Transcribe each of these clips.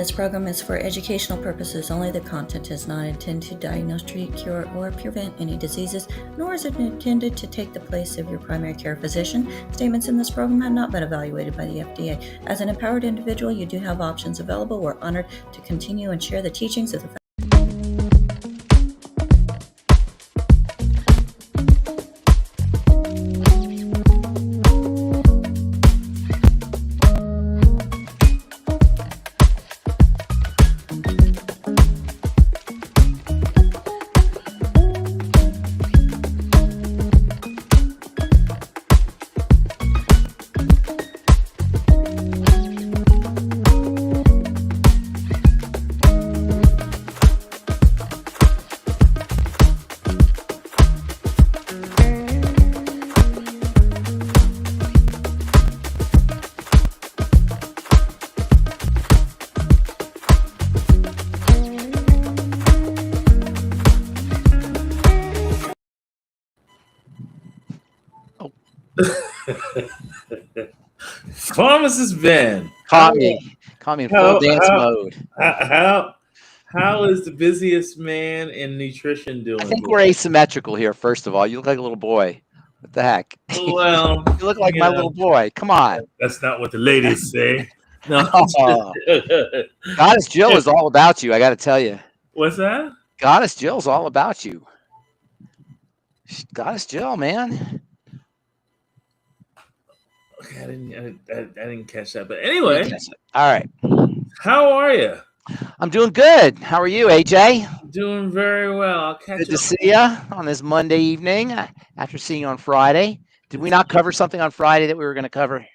This program is for educational purposes only. The content is not intended to diagnose, treat, cure, or prevent any diseases, nor is it intended to take the place of your primary care physician. Statements in this program have not been evaluated by the FDA. As an empowered individual, you do have options available. We're honored to continue and share the teachings of the Pharmacist Ben. Caught me in full dance mode. How is the busiest man in nutrition doing? I think we're asymmetrical here, first of all. You look like a little boy. What the heck? Well, you look like my little boy. Come on. That's not what the ladies say. No. Oh. Goddess Jill is all about you, I got to tell you. What's that? Goddess Jill's all about you. Goddess Jill, man. Okay, I didn't catch that. But anyway. All right. How are you? I'm doing good. How are you, AJ? Doing very well. I'll catch Good to see you on this Monday evening after seeing you on Friday. Did we not cover something on Friday that we were going to cover?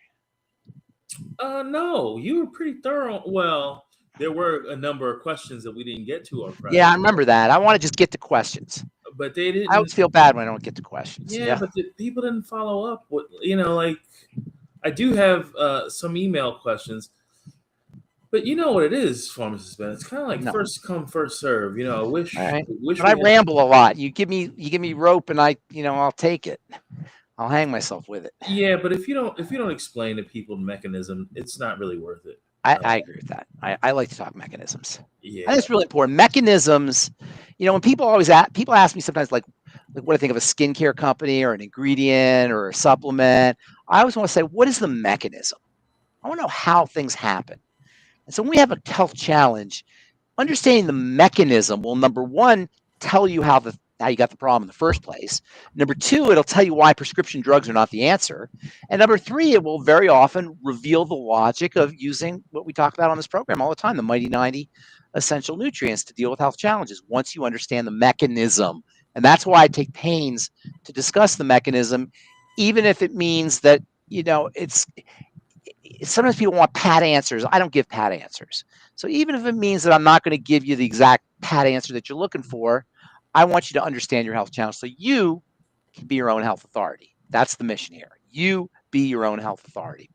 No, you were pretty thorough. Well, there were a number of questions that we didn't get to on Friday. Yeah, I remember that. I want to just get to questions. But they didn't. I always feel bad when I don't get to questions. Yeah, but the people didn't follow up. With, like I do have some email questions. But you know what it is, Pharmacist Ben. It's kind of like first come, first serve. I wish. Right. But I ramble a lot. You give me rope, and I'll take it. I'll hang myself with it. Yeah, but if you don't explain to people the mechanism, it's not really worth it. I agree with that. I like to talk mechanisms. Yeah, and it's really important. Mechanisms. When people ask me sometimes like what I think of a skincare company or an ingredient or a supplement. I always want to say, what is the mechanism? I want to know how things happen. And so when we have a health challenge, understanding the mechanism will, number one, tell you how you got the problem in the first place. Number two, it'll tell you why prescription drugs are not the answer. And number three, it will very often reveal the logic of using what we talk about on this program all the time, the Mighty 90 essential nutrients to deal with health challenges once you understand the mechanism. And that's why I take pains to discuss the mechanism, even if it means that, sometimes people want pat answers. I don't give pat answers. So even if it means that I'm not going to give you the exact pat answer that you're looking for, I want you to understand your health challenge so you can be your own health authority. That's the mission here. You be your own health authority.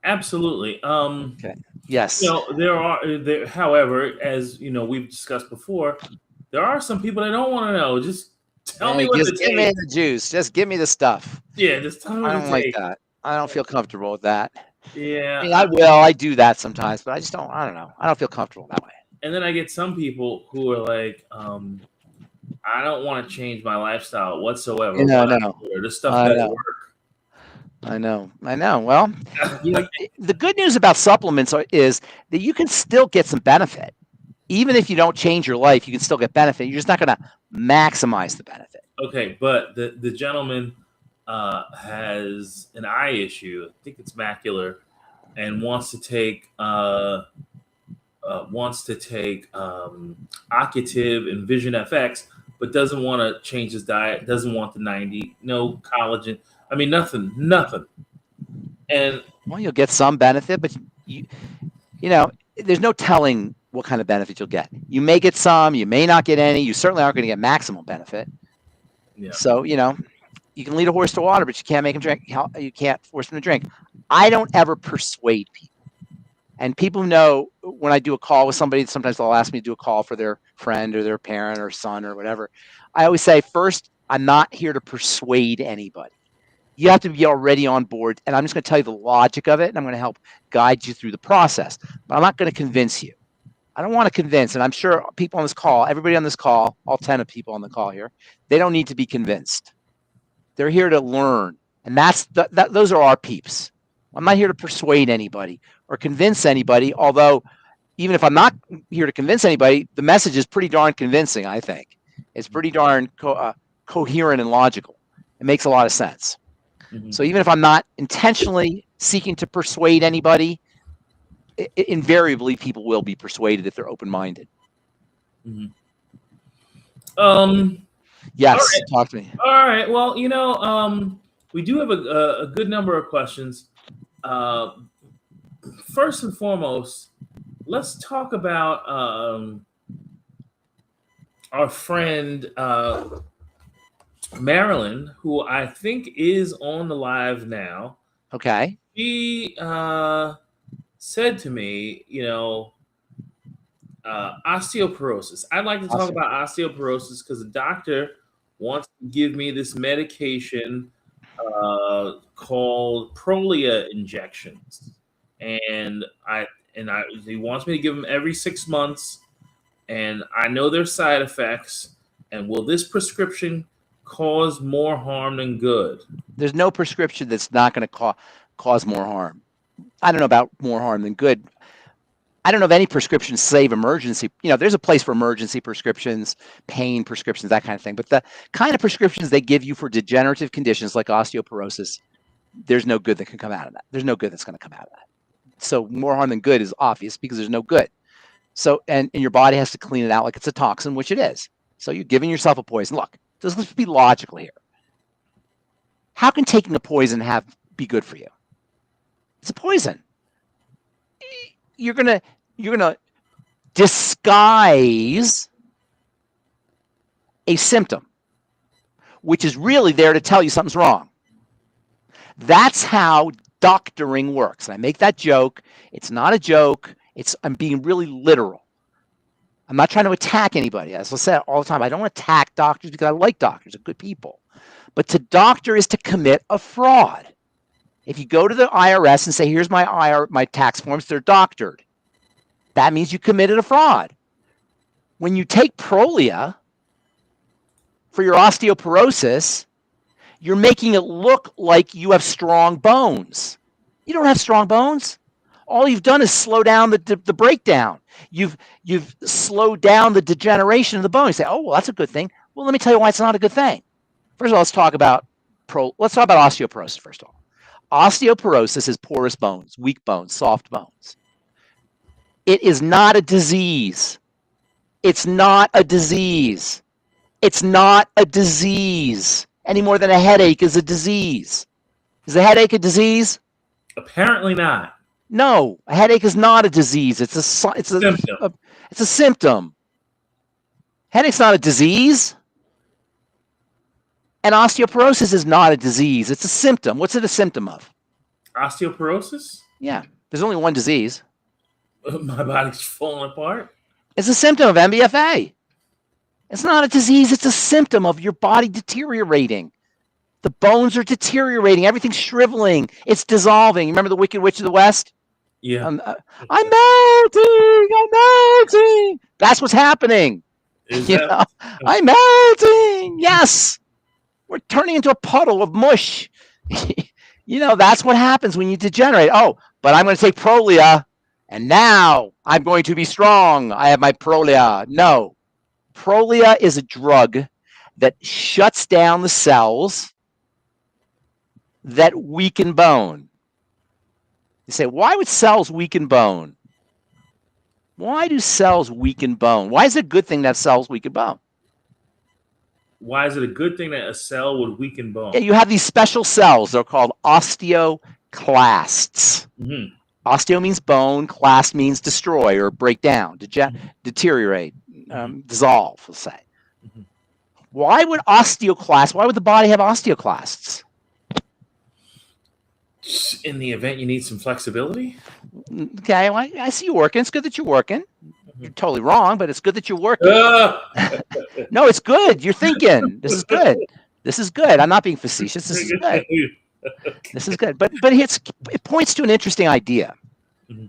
Absolutely. Okay. Yes. However, as we've discussed before, there are some people that don't want to know. Just tell me what to take. Just give me the juice. Just give me the stuff. Yeah, just tell me what to take. I don't like that. I don't feel comfortable with that. Yeah. I do that sometimes, but I don't know. I don't feel comfortable that way. And then I get some people who are like, I don't want to change my lifestyle whatsoever. No. This stuff doesn't work. I know. Well, the good news about supplements is that you can still get some benefit. Even if you don't change your life, you can still get benefit. You're just not going to maximize the benefit. Okay, but the gentleman has an eye issue. I think it's macular, and wants to take Occutive and Vision FX, but doesn't want to change his diet. Doesn't want the 90, no collagen. I mean, nothing. And you'll get some benefit, but there's no telling what kind of benefit you'll get. You may get some, you may not get any. You certainly aren't going to get maximum benefit. Yeah. So, you can lead a horse to water, but you can't make him drink. You can't force him to drink. I don't ever persuade people. And people know when I do a call with somebody, sometimes they'll ask me to do a call for their friend or their parent or son or whatever. I always say, first, I'm not here to persuade anybody. You have to be already on board. And I'm just going to tell you the logic of it, and I'm going to help guide you through the process. But I'm not going to convince you. I don't want to convince, and I'm sure people on this call, everybody on this call, all 10 of people on the call here, they don't need to be convinced. They're here to learn. And those are our peeps. I'm not here to persuade anybody or convince anybody, although even if I'm not here to convince anybody, the message is pretty darn convincing, I think. It's pretty darn coherent and logical. It makes a lot of sense. So even if I'm not intentionally seeking to persuade anybody, invariably people will be persuaded if they're open-minded. Yes, right. Talk to me. All right. Well, we do have a good number of questions. First and foremost, let's talk about our friend Marilyn, who I think is on the live now. Okay. She said to me, osteoporosis. I'd like to talk about osteoporosis because the doctor wants to give me this medication called Prolia injections, and he wants me to give them every 6 months, and I know their side effects. And will this prescription cause more harm than good? There's no prescription that's not going to cause more harm. I don't know about more harm than good. I don't know of any prescriptions save emergency. There's a place for emergency prescriptions, pain prescriptions, that kind of thing. But the kind of prescriptions they give you for degenerative conditions like osteoporosis, there's no good that can come out of that. There's no good that's going to come out of that. So more harm than good is obvious because there's no good. So, and your body has to clean it out like it's a toxin, which it is. So you're giving yourself a poison. Look, let's be logical here. How can taking a poison be good for you? It's a poison. You're gonna disguise a symptom, which is really there to tell you something's wrong. That's how doctoring works. And I make that joke. It's not a joke. I'm being really literal. I'm not trying to attack anybody. As I said all the time, I don't attack doctors because I like doctors. They're good people. But to doctor is to commit a fraud. If you go to the IRS and say, here's my tax forms, they're doctored. That means you committed a fraud. When you take Prolia for your osteoporosis, you're making it look like you have strong bones. You don't have strong bones. All you've done is slow down the breakdown. You've slowed down the degeneration of the bone. You say, oh, well, that's a good thing. Well, let me tell you why it's not a good thing. First of all, let's talk about osteoporosis first of all. Osteoporosis is porous bones, weak bones, soft bones. It is not a disease. It's not a disease. It's not a disease any more than a headache is a disease. Is a headache a disease? Apparently not. No, a headache is not a disease. It's a symptom. It's a symptom. Headache's not a disease. And osteoporosis is not a disease. It's a symptom. What's it a symptom of? Osteoporosis? Yeah. There's only one disease. My body's falling apart. It's a symptom of MBFA. It's not a disease. It's a symptom of your body deteriorating. The bones are deteriorating. Everything's shriveling. It's dissolving. Remember the Wicked Witch of the West? Yeah. I'm melting. I'm melting. That's what's happening. I'm melting. Yes. We're turning into a puddle of mush. That's what happens when you degenerate. Oh, but I'm going to take Prolia, and now I'm going to be strong. I have my Prolia. No. Prolia is a drug that shuts down the cells that weaken bone. You say, why would cells weaken bone? Why do cells weaken bone? Why is it a good thing that cells weaken bone? Why is it a good thing that a cell would weaken bone? Yeah, you have these special cells. They're called osteoclasts. Mm-hmm. Osteo means bone. Clast means destroy or break down, deteriorate, dissolve, we'll say. Mm-hmm. Why would the body have osteoclasts? In the event you need some flexibility? Okay, well, I see you working. It's good that you're working. You're totally wrong, but it's good that you're working. No, it's good. You're thinking. This is good. This is good. I'm not being facetious. This is good. This is good. But it points to an interesting idea. Mhm.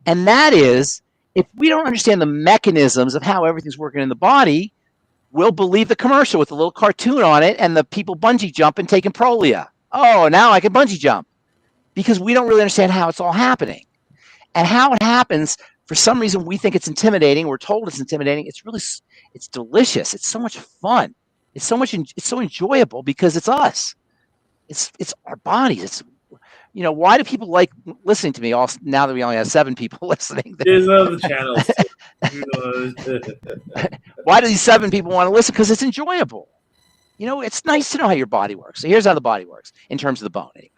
And that is, if we don't understand the mechanisms of how everything's working in the body, we'll believe the commercial with the little cartoon on it and the people bungee jumping taking Prolia. Oh, now I can bungee jump. Because we don't really understand how it's all happening. And how it happens, for some reason, we think it's intimidating. We're told it's intimidating. It's delicious. It's so much fun. It's so enjoyable because it's us. It's our bodies. It's, why do people like listening to me now that we only have 7 people listening? There's other channels. Why do these 7 people want to listen? Because it's enjoyable. It's nice to know how your body works. So here's how the body works in terms of the bone, anyway.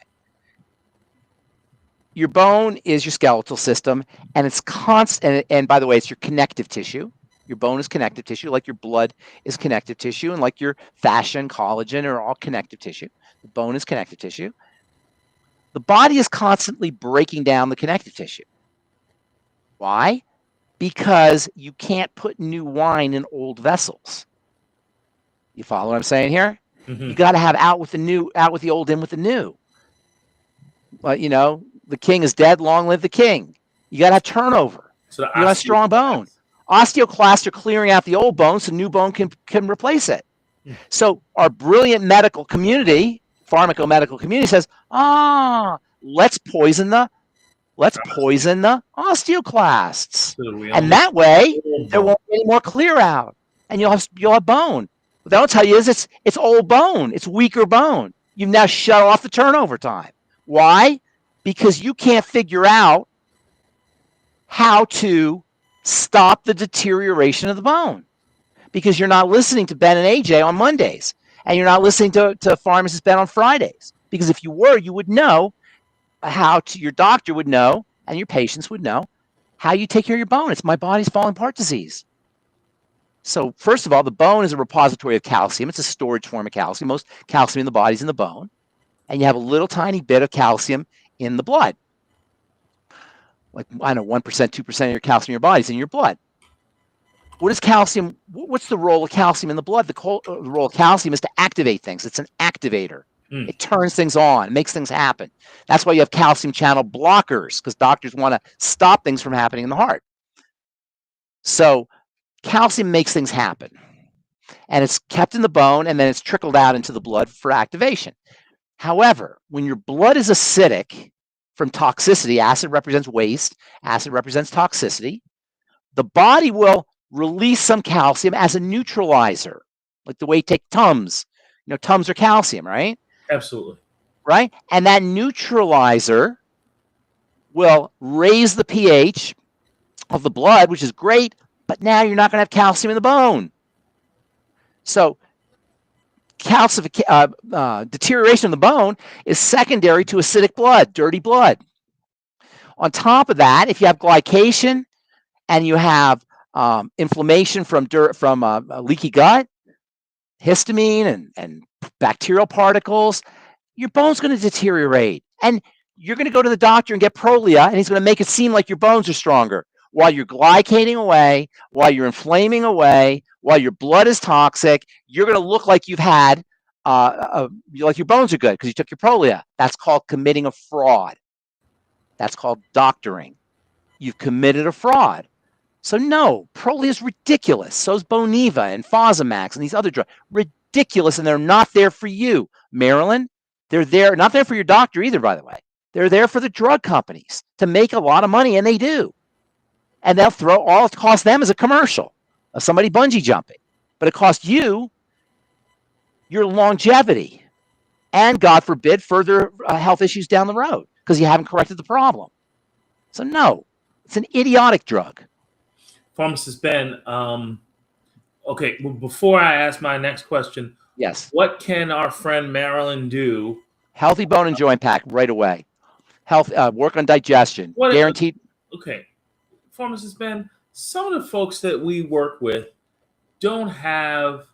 Your bone is your skeletal system, and it's constant. And by the way, it's your connective tissue. Your bone is connective tissue, like your blood is connective tissue, and like your fascia and collagen are all connective tissue. The bone is connective tissue. The body is constantly breaking down the connective tissue. Why? Because you can't put new wine in old vessels. You follow what I'm saying here? Mm-hmm. You got to have out with the old, in with the new. But the king is dead, long live the king. You got to have turnover. So you got a strong bone. Osteoclasts are clearing out the old bone so new bone can replace it. Mm. So our brilliant medical community, pharmacomedical community, says, let's poison the osteoclasts. And that way there won't be any more clear out. And you'll have bone. What they'll tell you is it's old bone, it's weaker bone. You've now shut off the turnover time. Why? Because you can't figure out how to stop the deterioration of the bone. Because you're not listening to Ben and AJ on Mondays. And you're not listening to Pharmacist Ben on Fridays. Because if you were, you would know your doctor would know, and your patients would know, how you take care of your bone. It's my body's falling apart disease. So first of all, the bone is a repository of calcium. It's a storage form of calcium. Most calcium in the body is in the bone. And you have a little tiny bit of calcium in the blood. Like, 1%, 2% of your calcium in your body is in your blood. What is calcium? What's the role of calcium in the blood? The role of calcium is to activate things. It's an activator. It turns things on. It makes things happen. That's why you have calcium channel blockers, because doctors want to stop things from happening in the heart. So calcium makes things happen. And it's kept in the bone, and then it's trickled out into the blood for activation. However, when your blood is acidic from toxicity, acid represents waste, acid represents toxicity, the body will release some calcium as a neutralizer, like the way you take Tums. Tums are calcium, right? Absolutely. Right? And that neutralizer will raise the pH of the blood, which is great, but now you're not going to have calcium in the bone. So deterioration of the bone is secondary to acidic blood, dirty blood. On top of that, if you have glycation and you have inflammation from a leaky gut, histamine and bacterial particles, your bone's going to deteriorate. And you're going to go to the doctor and get Prolia, and he's going to make it seem like your bones are stronger while you're glycating away, while you're inflaming away, while your blood is toxic. You're going to look like you've had, like your bones are good because you took your Prolia. That's called committing a fraud. That's called doctoring. You've committed a fraud. So no, Prolia is ridiculous. So is Boniva and Fosamax and these other drugs. Ridiculous, and they're not there for you, Marilyn. They're not there for your doctor either, by the way. They're there for the drug companies to make a lot of money, and they do. And they'll throw all it costs them is a commercial of somebody bungee jumping. But it costs you your longevity and, God forbid, further health issues down the road because you haven't corrected the problem. So no, it's an idiotic drug. Pharmacist Ben, okay, well, before I ask my next question, yes, what can our friend Marilyn do? Healthy bone and joint pack right away. Work on digestion. Guaranteed. Okay. Pharmacist Ben, some of the folks that we work with don't have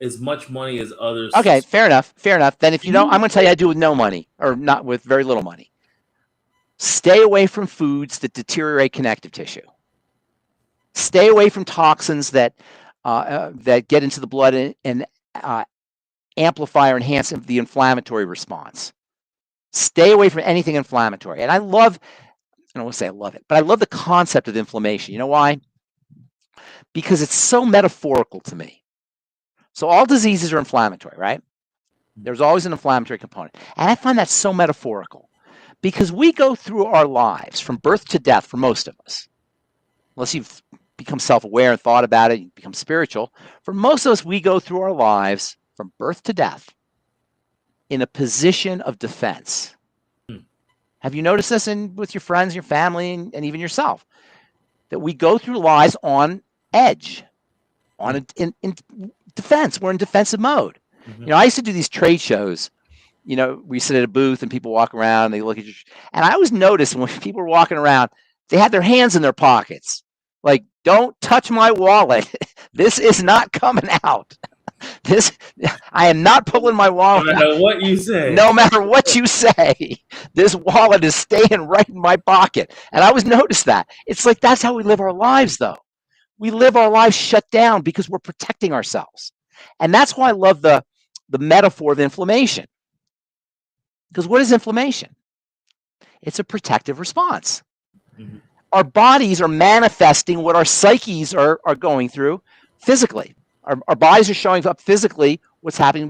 as much money as others. Okay, fair enough. Then if you don't, I'm going to tell you I do with no money or not with very little money. Stay away from foods that deteriorate connective tissue. Stay away from toxins that get into the blood and amplify or enhance the inflammatory response. Stay away from anything inflammatory. And I don't want to say I love it, but I love the concept of inflammation. You know why? Because it's so metaphorical to me. So all diseases are inflammatory, right? There's always an inflammatory component. And I find that so metaphorical because we go through our lives from birth to death for most of us. Unless you've become self-aware and thought about it, you become spiritual. For most of us, we go through our lives from birth to death in a position of defense. Have you noticed this with your friends, your family, and even yourself? That we go through lives on edge, in defense. We're in defensive mode. You know, I used to do these trade shows. You know, we sit at a booth and people walk around and they look at you. And I always noticed when people were walking around, they had their hands in their pockets. Like, don't touch my wallet. This is not coming out. I am not pulling my wallet out. No matter what you say. No matter what you say, this wallet is staying right in my pocket. And I always noticed that. It's like that's how we live our lives, though. We live our lives shut down because we're protecting ourselves. And that's why I love the metaphor of inflammation. Because what is inflammation? It's a protective response. Mm-hmm. Our bodies are manifesting what our psyches are going through physically. Our bodies are showing up physically what's happening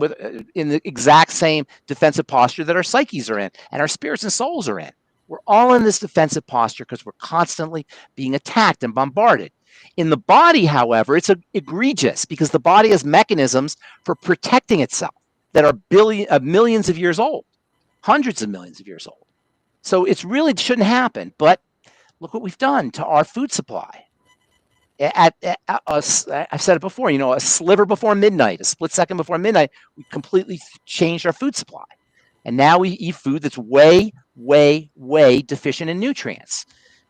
in the exact same defensive posture that our psyches are in and our spirits and souls are in. We're all in this defensive posture because we're constantly being attacked and bombarded. In the body, however, it's egregious because the body has mechanisms for protecting itself that are millions of years old, hundreds of millions of years old. So it really shouldn't happen. But look what we've done to our food supply. I've said it before, you know, a sliver before midnight, a split second before midnight, we completely changed our food supply. And now we eat food that's way, way, way deficient in nutrients.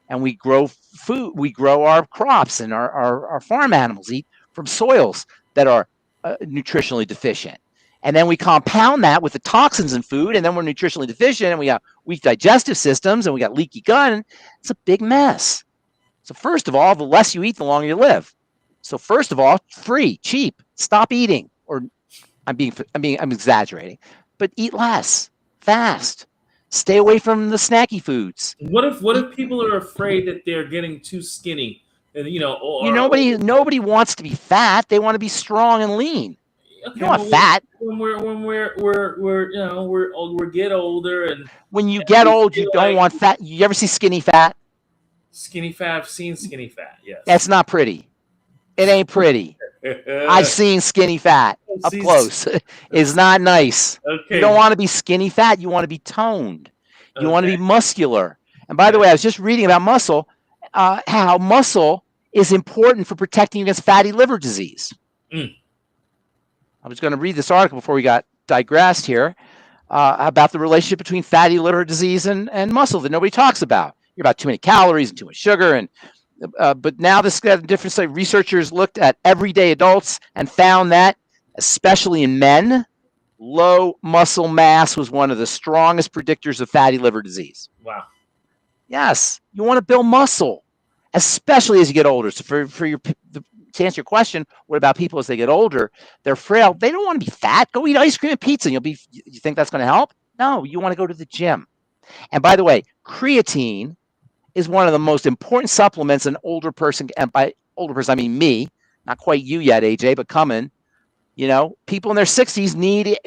And we grow food, we grow our crops, and our farm animals eat from soils that are nutritionally deficient. And then we compound that with the toxins in food, and then we're nutritionally deficient, and we got weak digestive systems, and we got leaky gut, and it's a big mess. So first of all, the less you eat, the longer you live. So first of all, free, cheap, stop eating. Or I'm exaggerating, but eat less, fast. Stay away from the snacky foods. What if people are afraid that they're getting too skinny, and nobody wants to be fat. They want to be strong and lean. Okay, you don't want fat. When we get older, and when you get old, you don't want fat. You ever see skinny fat? Skinny fat. I've seen skinny fat. Yes. That's not pretty. It ain't pretty. I've seen skinny fat up close. It's not nice. Okay. You don't want to be skinny fat. You want to be toned. You want to be muscular. And by the way, I was just reading about muscle, how muscle is important for protecting against fatty liver disease. I was going to read this article before we got digressed here about the relationship between fatty liver disease and muscle that nobody talks about. You're about too many calories and too much sugar. And but now this different researchers looked at everyday adults and found that, especially in men, low muscle mass was one of the strongest predictors of fatty liver disease. Wow. Yes, you want to build muscle, especially as you get older. So to answer your question, what about people as they get older? They're frail. They don't want to be fat. Go eat ice cream and pizza. You think that's going to help? No, you want to go to the gym. And by the way, creatine is one of the most important supplements an older person, and by older person I mean me, not quite you yet, AJ, but coming. You know, people in their 60s need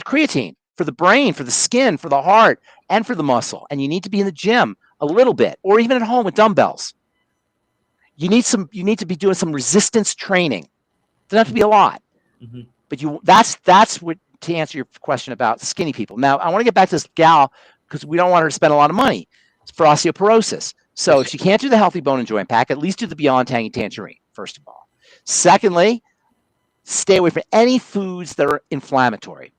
creatine for the brain, for the skin, for the heart, and for the muscle. And you need to be in the gym a little bit, or even at home with dumbbells. You need to be doing some resistance training. It doesn't have to be a lot, but that's what, to answer your question about skinny people. Now I want to get back to this gal, because we don't want her to spend a lot of money for osteoporosis. So if she can't do the Healthy Bone and Joint Pack, at least do the Beyond Tangy Tangerine, first of all. Secondly, stay away from any foods that are inflammatory.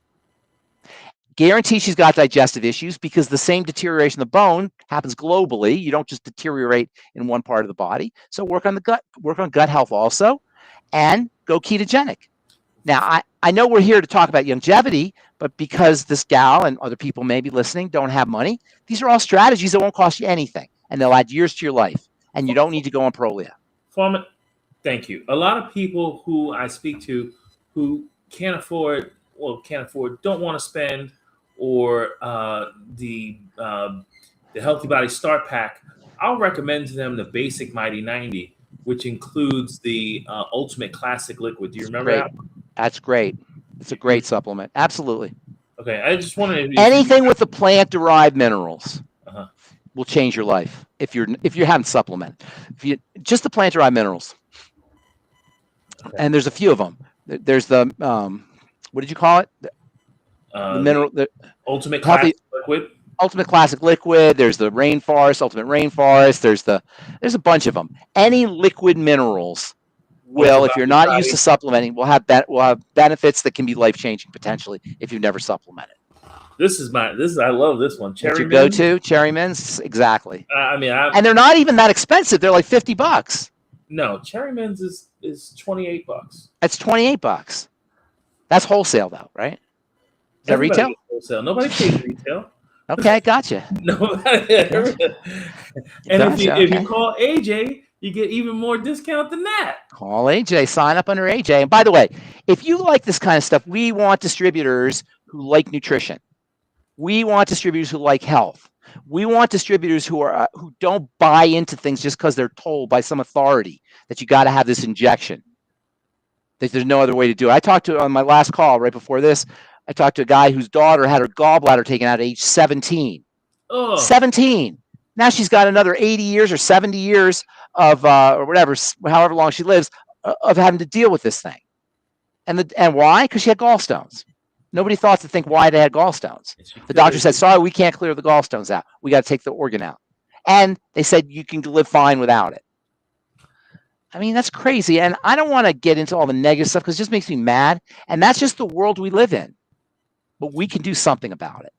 Guarantee she's got digestive issues, because the same deterioration of the bone happens globally. You don't just deteriorate in one part of the body. So work on the gut, work on gut health also, and go ketogenic. Now, I know we're here to talk about longevity, but because this gal and other people maybe listening don't have money, these are all strategies that won't cost you anything, and they'll add years to your life, and you don't need to go on Prolia. Thank you. A lot of people who I speak to who can't afford, don't want to spend, or the Healthy Body Start Pack, I'll recommend to them the Basic Mighty 90, which includes the Ultimate Classic Liquid. Do you remember Great. that? That's great. It's a great supplement. Absolutely. Okay, I just wanted to, anything with the plant-derived minerals Uh-huh. will change your life if you're having supplement. Just the plant-derived minerals, and there's a few of them. There's the what did you call it? The mineral, the Ultimate healthy Classic Liquid. Ultimate Classic Liquid. There's the Rainforest, Ultimate Rainforest. There's a bunch of them. Any liquid minerals will, if you're not used to supplementing, will have benefits that can be life-changing potentially if you've never supplemented. I love this one. Cherry go-to, Cherry Mints, exactly. And they're not even that expensive. They're like $50. No, Cherry Mints is $28. That's $28. That's wholesale though, right? Is that retail? Wholesale. Nobody pays retail. Okay, gotcha. Nobody. And if you call AJ, you get even more discount than that. Call AJ. Sign up under AJ. And by the way, if you like this kind of stuff, we want distributors who like nutrition. We want distributors who like health. We want distributors who don't buy into things just because they're told by some authority that you got to have this injection. That there's no other way to do it. I talked to on my last call right before this. I talked to a guy whose daughter had her gallbladder taken out at age 17. Oh. 17. Now she's got another 80 years or 70 years of or whatever, however long she lives, of having to deal with this thing. And why? Because she had gallstones. Nobody thought to think why they had gallstones. The doctor said, sorry, we can't clear the gallstones out. We got to take the organ out. And they said, you can live fine without it. I mean, that's crazy. And I don't want to get into all the negative stuff because it just makes me mad. And that's just the world we live in. But we can do something about it.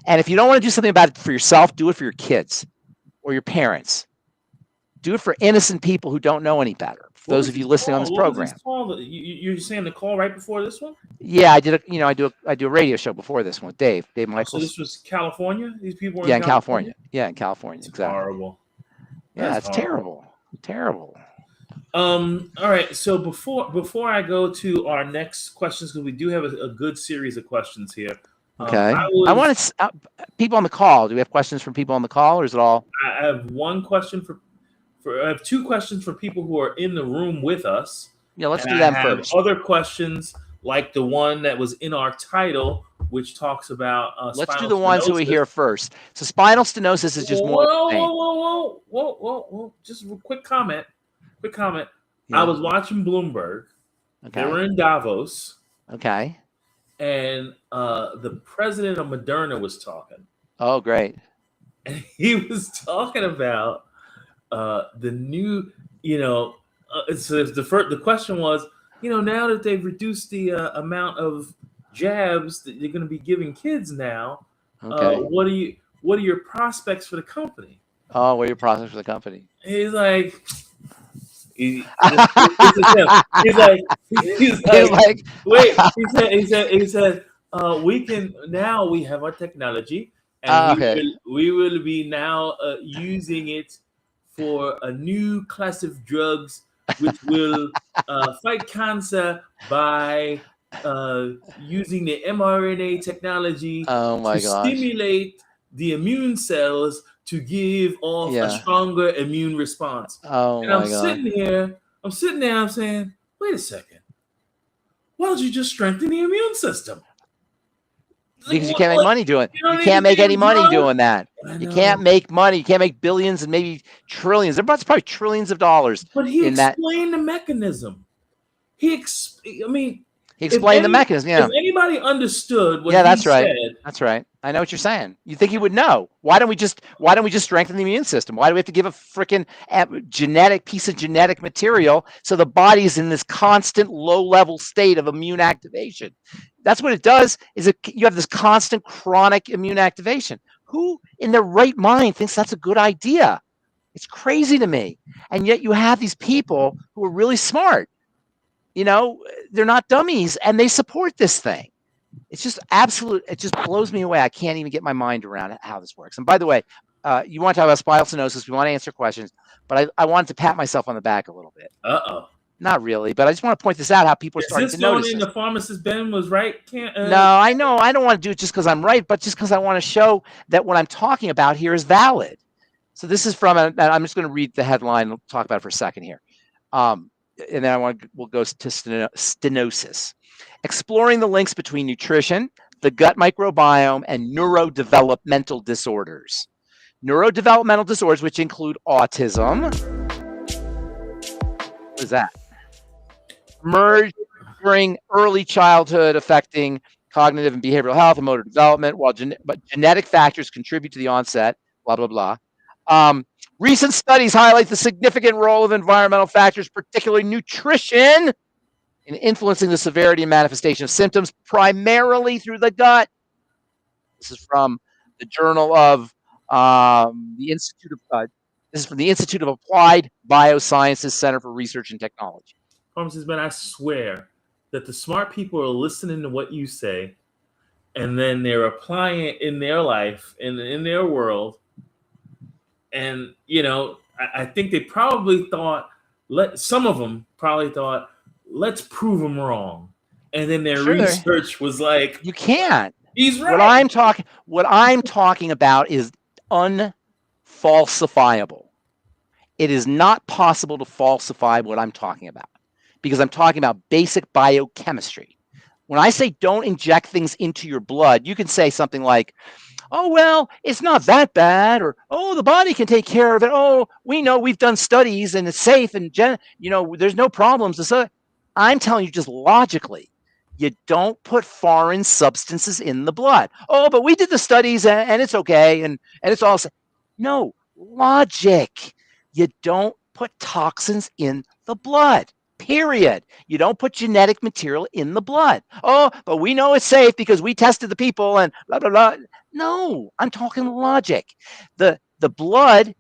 And if you don't want to do something about it for yourself, do it for your kids or your parents. Do it for innocent people who don't know any better. For those of you listening on this program. You're saying the call right before this one? Yeah, I did. I do a radio show before this one with Dave Michaels. So this was California. These people were in California. Yeah, in California. It's exactly. Horrible. Yeah, it's terrible. Terrible. All right. So before I go to our next questions, because we do have a good series of questions here. Okay. I want to people on the call. Do we have questions from people on the call, or is it all? I have one question I have two questions for people who are in the room with us. Yeah, let's do them first. Other questions like the one that was in our title, which talks about let's do the ones who we hear first. So spinal stenosis is just more. Whoa! Just a quick comment. Yeah. I was watching Bloomberg. Okay. They were in Davos. Okay. And the president of Moderna was talking. Oh, great. And he was talking about the new, so the question was, now that they've reduced the amount of jabs that you're going to be giving kids now, okay. What are your prospects for the company? Oh, what are your prospects for the company? He's like, he's like, wait. He said, we have our technology, and we will be now using it for a new class of drugs, which will fight cancer by using the mRNA technology to stimulate the immune cells to give off a stronger immune response. I'm sitting there, I'm saying, wait a second. Why don't you just strengthen the immune system? Because you can't make money doing it. You can't make any money doing that. You can't make money. You can't make billions and maybe trillions. There's probably trillions of dollars. But he explained the mechanism. He explained the mechanism. Yeah. If anybody understood what that's he right. said, that's right. I know what you're saying. You think he would know? Why don't we just strengthen the immune system? Why do we have to give a freaking piece of genetic material so the body's in this constant low-level state of immune activation? That's what it does. You have this constant chronic immune activation. Who in their right mind thinks that's a good idea? It's crazy to me. And yet you have these people who are really smart. They're not dummies, and they support this thing. It's just absolute. It just blows me away. I can't even get my mind around how this works. And by the way, you want to talk about spinal stenosis. We want to answer questions, but I wanted to pat myself on the back a little bit. Uh-oh. Not really, but I just want to point this out, how people are starting to notice this. The Pharmacist Ben was right? No, I know. I don't want to do it just because I'm right, but just because I want to show that what I'm talking about here is valid. So this is from, I'm just going to read the headline and talk about it for a second here. And then we'll go to stenosis. Exploring the links between nutrition, the gut microbiome, and neurodevelopmental disorders. Neurodevelopmental disorders, which include autism. What is that? Emerge during early childhood, affecting cognitive and behavioral health and motor development, but genetic factors contribute to the onset, blah, blah, blah. Recent studies highlight the significant role of environmental factors, particularly nutrition, in influencing the severity and manifestation of symptoms, primarily through the gut. This is from the Journal of the Institute of this is from the Institute of Applied Biosciences Center for Research and Technology. Pharmacist Ben, I swear that the smart people are listening to what you say, and then they're applying it in their life, in their world. And, I think they probably thought, some of them probably thought, let's prove them wrong. And then their research was like, you can't. He's right. What I'm talking about is unfalsifiable. It is not possible to falsify what I'm talking about, because I'm talking about basic biochemistry. When I say don't inject things into your blood, you can say something like, oh, well, it's not that bad, or, oh, the body can take care of it. Oh, we know, we've done studies and it's safe and, there's no problems. I'm telling you, just logically, you don't put foreign substances in the blood. Oh, but we did the studies and it's okay. And it's all, no, logic. You don't put toxins in the blood. Period. You don't put genetic material in the blood. Oh, but we know it's safe because we tested the people and blah, blah, blah. No, I'm talking logic. The blood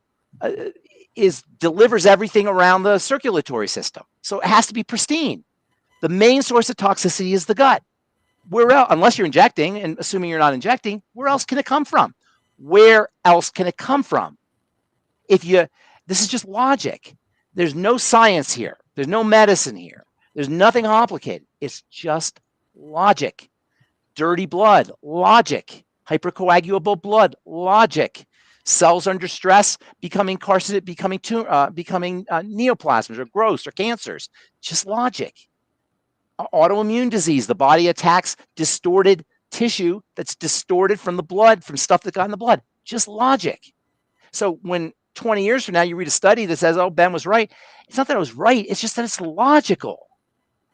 delivers everything around the circulatory system. So it has to be pristine. The main source of toxicity is the gut. Where else, unless you're injecting, and assuming you're not injecting, where else can it come from? Where else can it come from? This is just logic. There's no science here. There's no medicine here. There's nothing complicated. It's just logic. Dirty blood, logic. Hypercoagulable blood, logic. Cells under stress becoming neoplasms or growths or cancers, just logic. Autoimmune disease, the body attacks distorted tissue that's distorted from the blood, from stuff that got in the blood, just logic. So when 20 years from now, you read a study that says, oh, Ben was right. It's not that it was right. It's just that it's logical.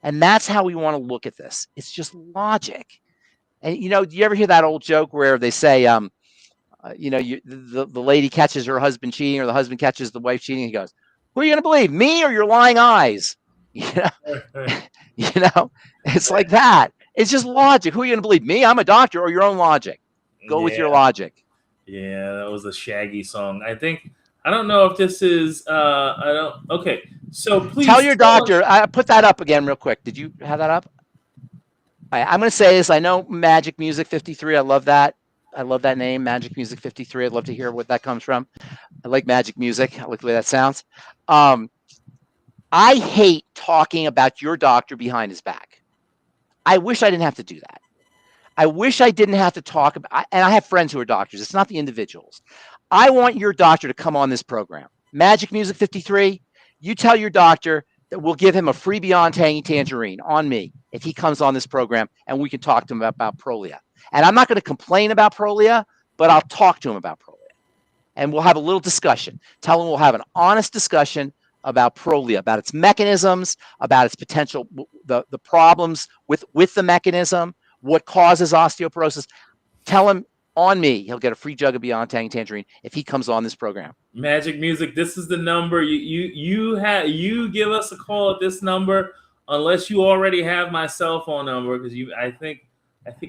And that's how we want to look at this. It's just logic. And, do you ever hear that old joke where they say, the lady catches her husband cheating, or the husband catches the wife cheating? And he goes, who are you going to believe, me or your lying eyes? It's like that. It's just logic. Who are you going to believe, me? I'm a doctor, or your own logic? Go with your logic. Yeah, that was a Shaggy song. I don't know if this is, okay. So please tell your doctor. I put that up again real quick. Did you have that up? I'm going to say this. I know Magic Music 53. I love that. I love that name, Magic Music 53. I'd love to hear what that comes from. I like Magic Music. I like the way that sounds. I hate talking about your doctor behind his back. I wish I didn't have to do that. I wish I didn't have to talk about, and I have friends who are doctors. It's not the individuals. I want your doctor to come on this program. Magic Music 53, you tell your doctor that we'll give him a free Beyond Tangy Tangerine on me if he comes on this program, and we can talk to him about Prolia. And I'm not going to complain about Prolia, but I'll talk to him about Prolia. And we'll have a little discussion. Tell him we'll have an honest discussion about Prolia, about its mechanisms, about its potential, the problems with the mechanism, what causes osteoporosis. Tell him on me, he'll get a free jug of Beyond Tangy Tangerine if he comes on this program. Magic Music, this is the number. You give us a call at this number, unless you already have my cell phone number, because I think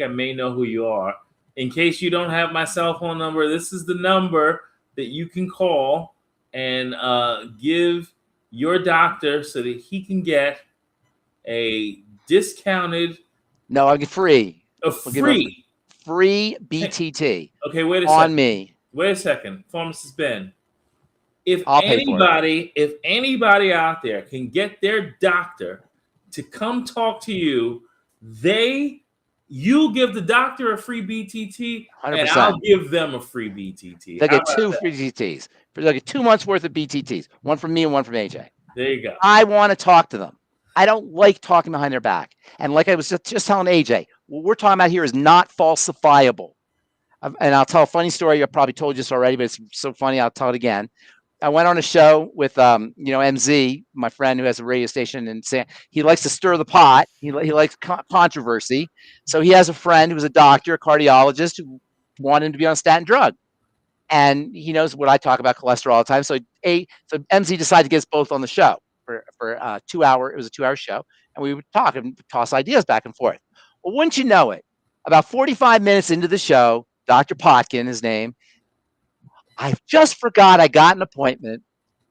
I may know who you are. In case you don't have my cell phone number, this is the number that you can call and give your doctor so that he can get a discounted. No, I'll get free. Free BTT. Okay, wait a second. On me. Wait a second. Pharmacist Ben, if I'll pay for it. if anybody out there can get their doctor to come talk to you, you'll give the doctor a free BTT, 100%. and I'll give them a free BTT. They'll get 2 free BTTs. They'll get 2 months worth of BTTs, one from me and one from AJ. There you go. I want to talk to them. I don't like talking behind their back. And like I was just telling AJ, what we're talking about here is not falsifiable. And I'll tell a funny story. I probably told you this already, but it's so funny. I'll tell it again. I went on a show with, MZ, my friend who has a radio station, and he likes to stir the pot. He likes controversy. So he has a friend who was a doctor, a cardiologist, who wanted him to be on a statin drug. And he knows what I talk about, cholesterol, all the time. So MZ decided to get us both on the show for a 2-hour. It was a 2-hour show, and we would talk and toss ideas back and forth. Well, wouldn't you know it? About 45 minutes into the show, Dr. Potkin, his name, I just forgot I got an appointment.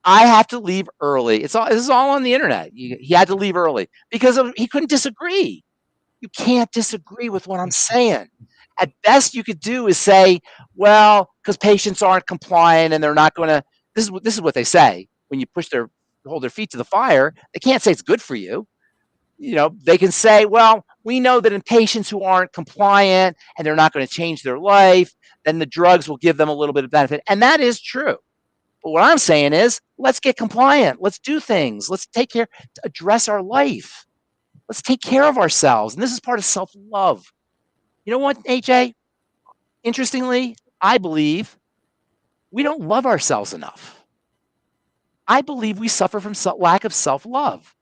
I have to leave early. This is all on the internet. He had to leave early because he couldn't disagree. You can't disagree with what I'm saying. At best, you could do is say, well, because patients aren't compliant and they're not going to. This is what they say when you hold their feet to the fire. They can't say it's good for you. They can say, well, we know that in patients who aren't compliant and they're not going to change their life, then the drugs will give them a little bit of benefit. And that is true. But what I'm saying is, let's get compliant. Let's do things. Let's take care, address our life. Let's take care of ourselves. And this is part of self-love. You know what, AJ? Interestingly, I believe we don't love ourselves enough. I believe we suffer from lack of self-love.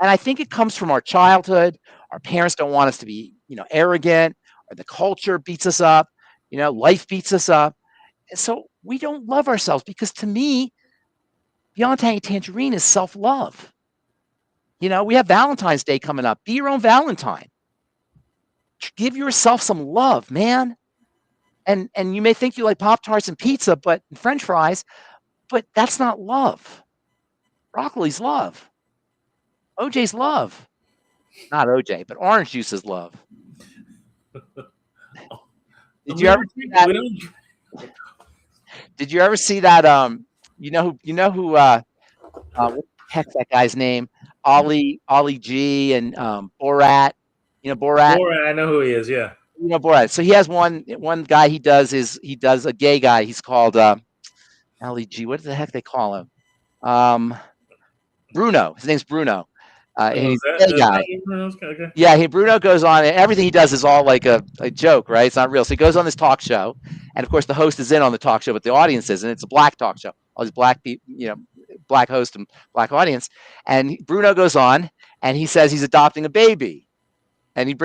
And I think it comes from our childhood. Our parents don't want us to be, arrogant, or the culture beats us up. Life beats us up. And so we don't love ourselves, because to me, Beyond Tangy Tangerine is self-love. We have Valentine's Day coming up. Be your own Valentine. Give yourself some love, man. And you may think you like Pop-Tarts and pizza, and French fries, but that's not love. Broccoli's love. OJ's love. Not OJ, but orange juice is love. Did you ever see that? Did you ever see that? You know who? What the heck's that guy's name? Ali G and Borat. Borat. Borat, I know who he is. Yeah. Borat. So he has one guy. He does a gay guy. He's called Ali G. What the heck they call him? Bruno. His name's Bruno. He's a gay guy. Okay. Yeah, Bruno goes on, and everything he does is all like a joke, right? It's not real. So he goes on this talk show, and of course the host is in on the talk show, but the audience isn't. It's a black talk show. All these black people, black host and black audience. And Bruno goes on, and he says he's adopting a baby, and he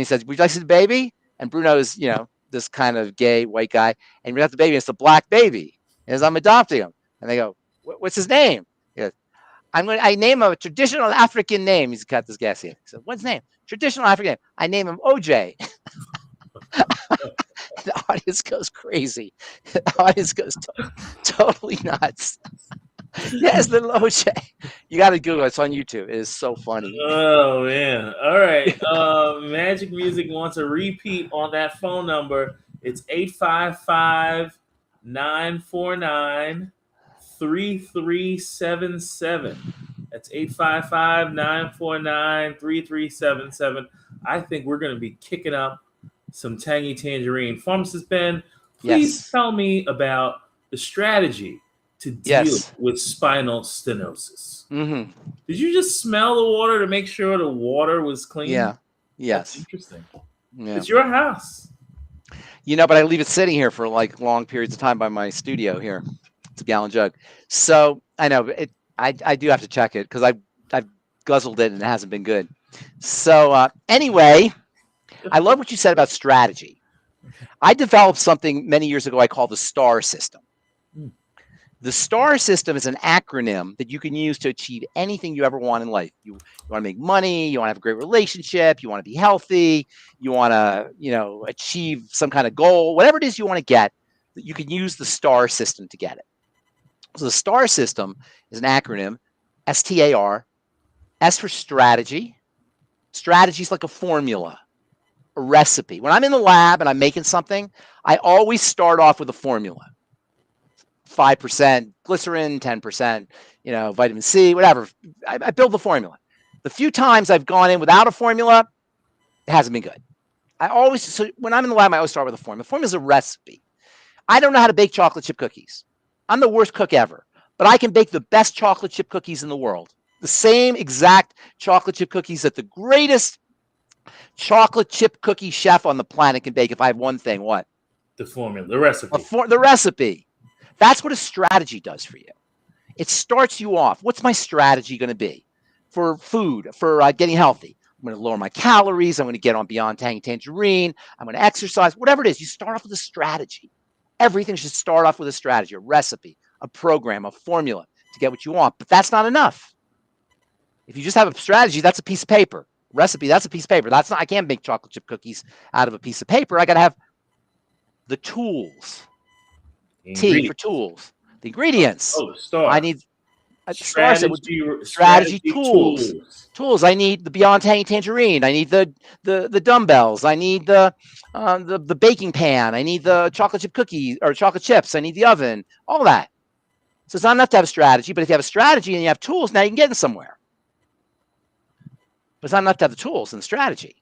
says, "Would you like to see the baby?" And Bruno is, this kind of gay white guy, and we got the baby. And it's a black baby, and he says, "I'm adopting him." And they go, "What's his name?" He goes, I name him a traditional African name. He's got this gas here. He said, "What's his name?" "Traditional African name. I name him OJ." The audience goes crazy. The audience goes totally nuts. Yes, little OJ. You got to Google it. It's on YouTube. It is so funny. Oh, man. All right. Magic Music wants a repeat on that phone number. It's 855-949 3377. That's 855-949-3377. I think we're going to be kicking up some Tangy Tangerine. Pharmacist Ben, please tell me about the strategy to deal with spinal stenosis. Mm-hmm. Did you just smell the water to make sure the water was clean? Yeah. Yes. That's interesting. Yeah. It's your house. But I leave it sitting here for like long periods of time by my studio here. It's a gallon jug. So I know I do have to check it because I've guzzled it and it hasn't been good. So anyway, I love what you said about strategy. I developed something many years ago I call the STAR system. The STAR system is an acronym that you can use to achieve anything you ever want in life. You want to make money, you want to have a great relationship, you want to be healthy, you want to, achieve some kind of goal, whatever it is you want to get, you can use the STAR system to get it. So the STAR system is an acronym, STAR, S for strategy. Strategy is like a formula, a recipe. When I'm in the lab and I'm making something, I always start off with a formula. 5% glycerin, 10%, vitamin C, whatever. I build the formula. The few times I've gone in without a formula, it hasn't been good. So when I'm in the lab, I always start with a formula. The formula is a recipe. I don't know how to bake chocolate chip cookies. I'm the worst cook ever, but I can bake the best chocolate chip cookies in the world. The same exact chocolate chip cookies that the greatest chocolate chip cookie chef on the planet can bake. If I have one thing, what? The formula, the recipe. The recipe. That's what a strategy does for you. It starts you off. What's my strategy going to be for food, for getting healthy? I'm going to lower my calories. I'm going to get on Beyond Tangy Tangerine. I'm going to exercise. Whatever it is, you start off with a strategy. Everything should start off with a strategy, a recipe, a program, a formula to get what you want. But that's not enough. If you just have a strategy, that's a piece of paper. Recipe, that's a piece of paper. That's not. I can't make chocolate chip cookies out of a piece of paper. I got to have the tools. T for tools. The ingredients. Oh, the star. I need strategy tools. Tools. I need the Beyond Tangy Tangerine. I need the dumbbells. I need the baking pan. I need the chocolate chip cookies or chocolate chips. I need the oven. All that. So it's not enough to have a strategy, but if you have a strategy and you have tools, now you can get in somewhere. But it's not enough to have the tools and the strategy.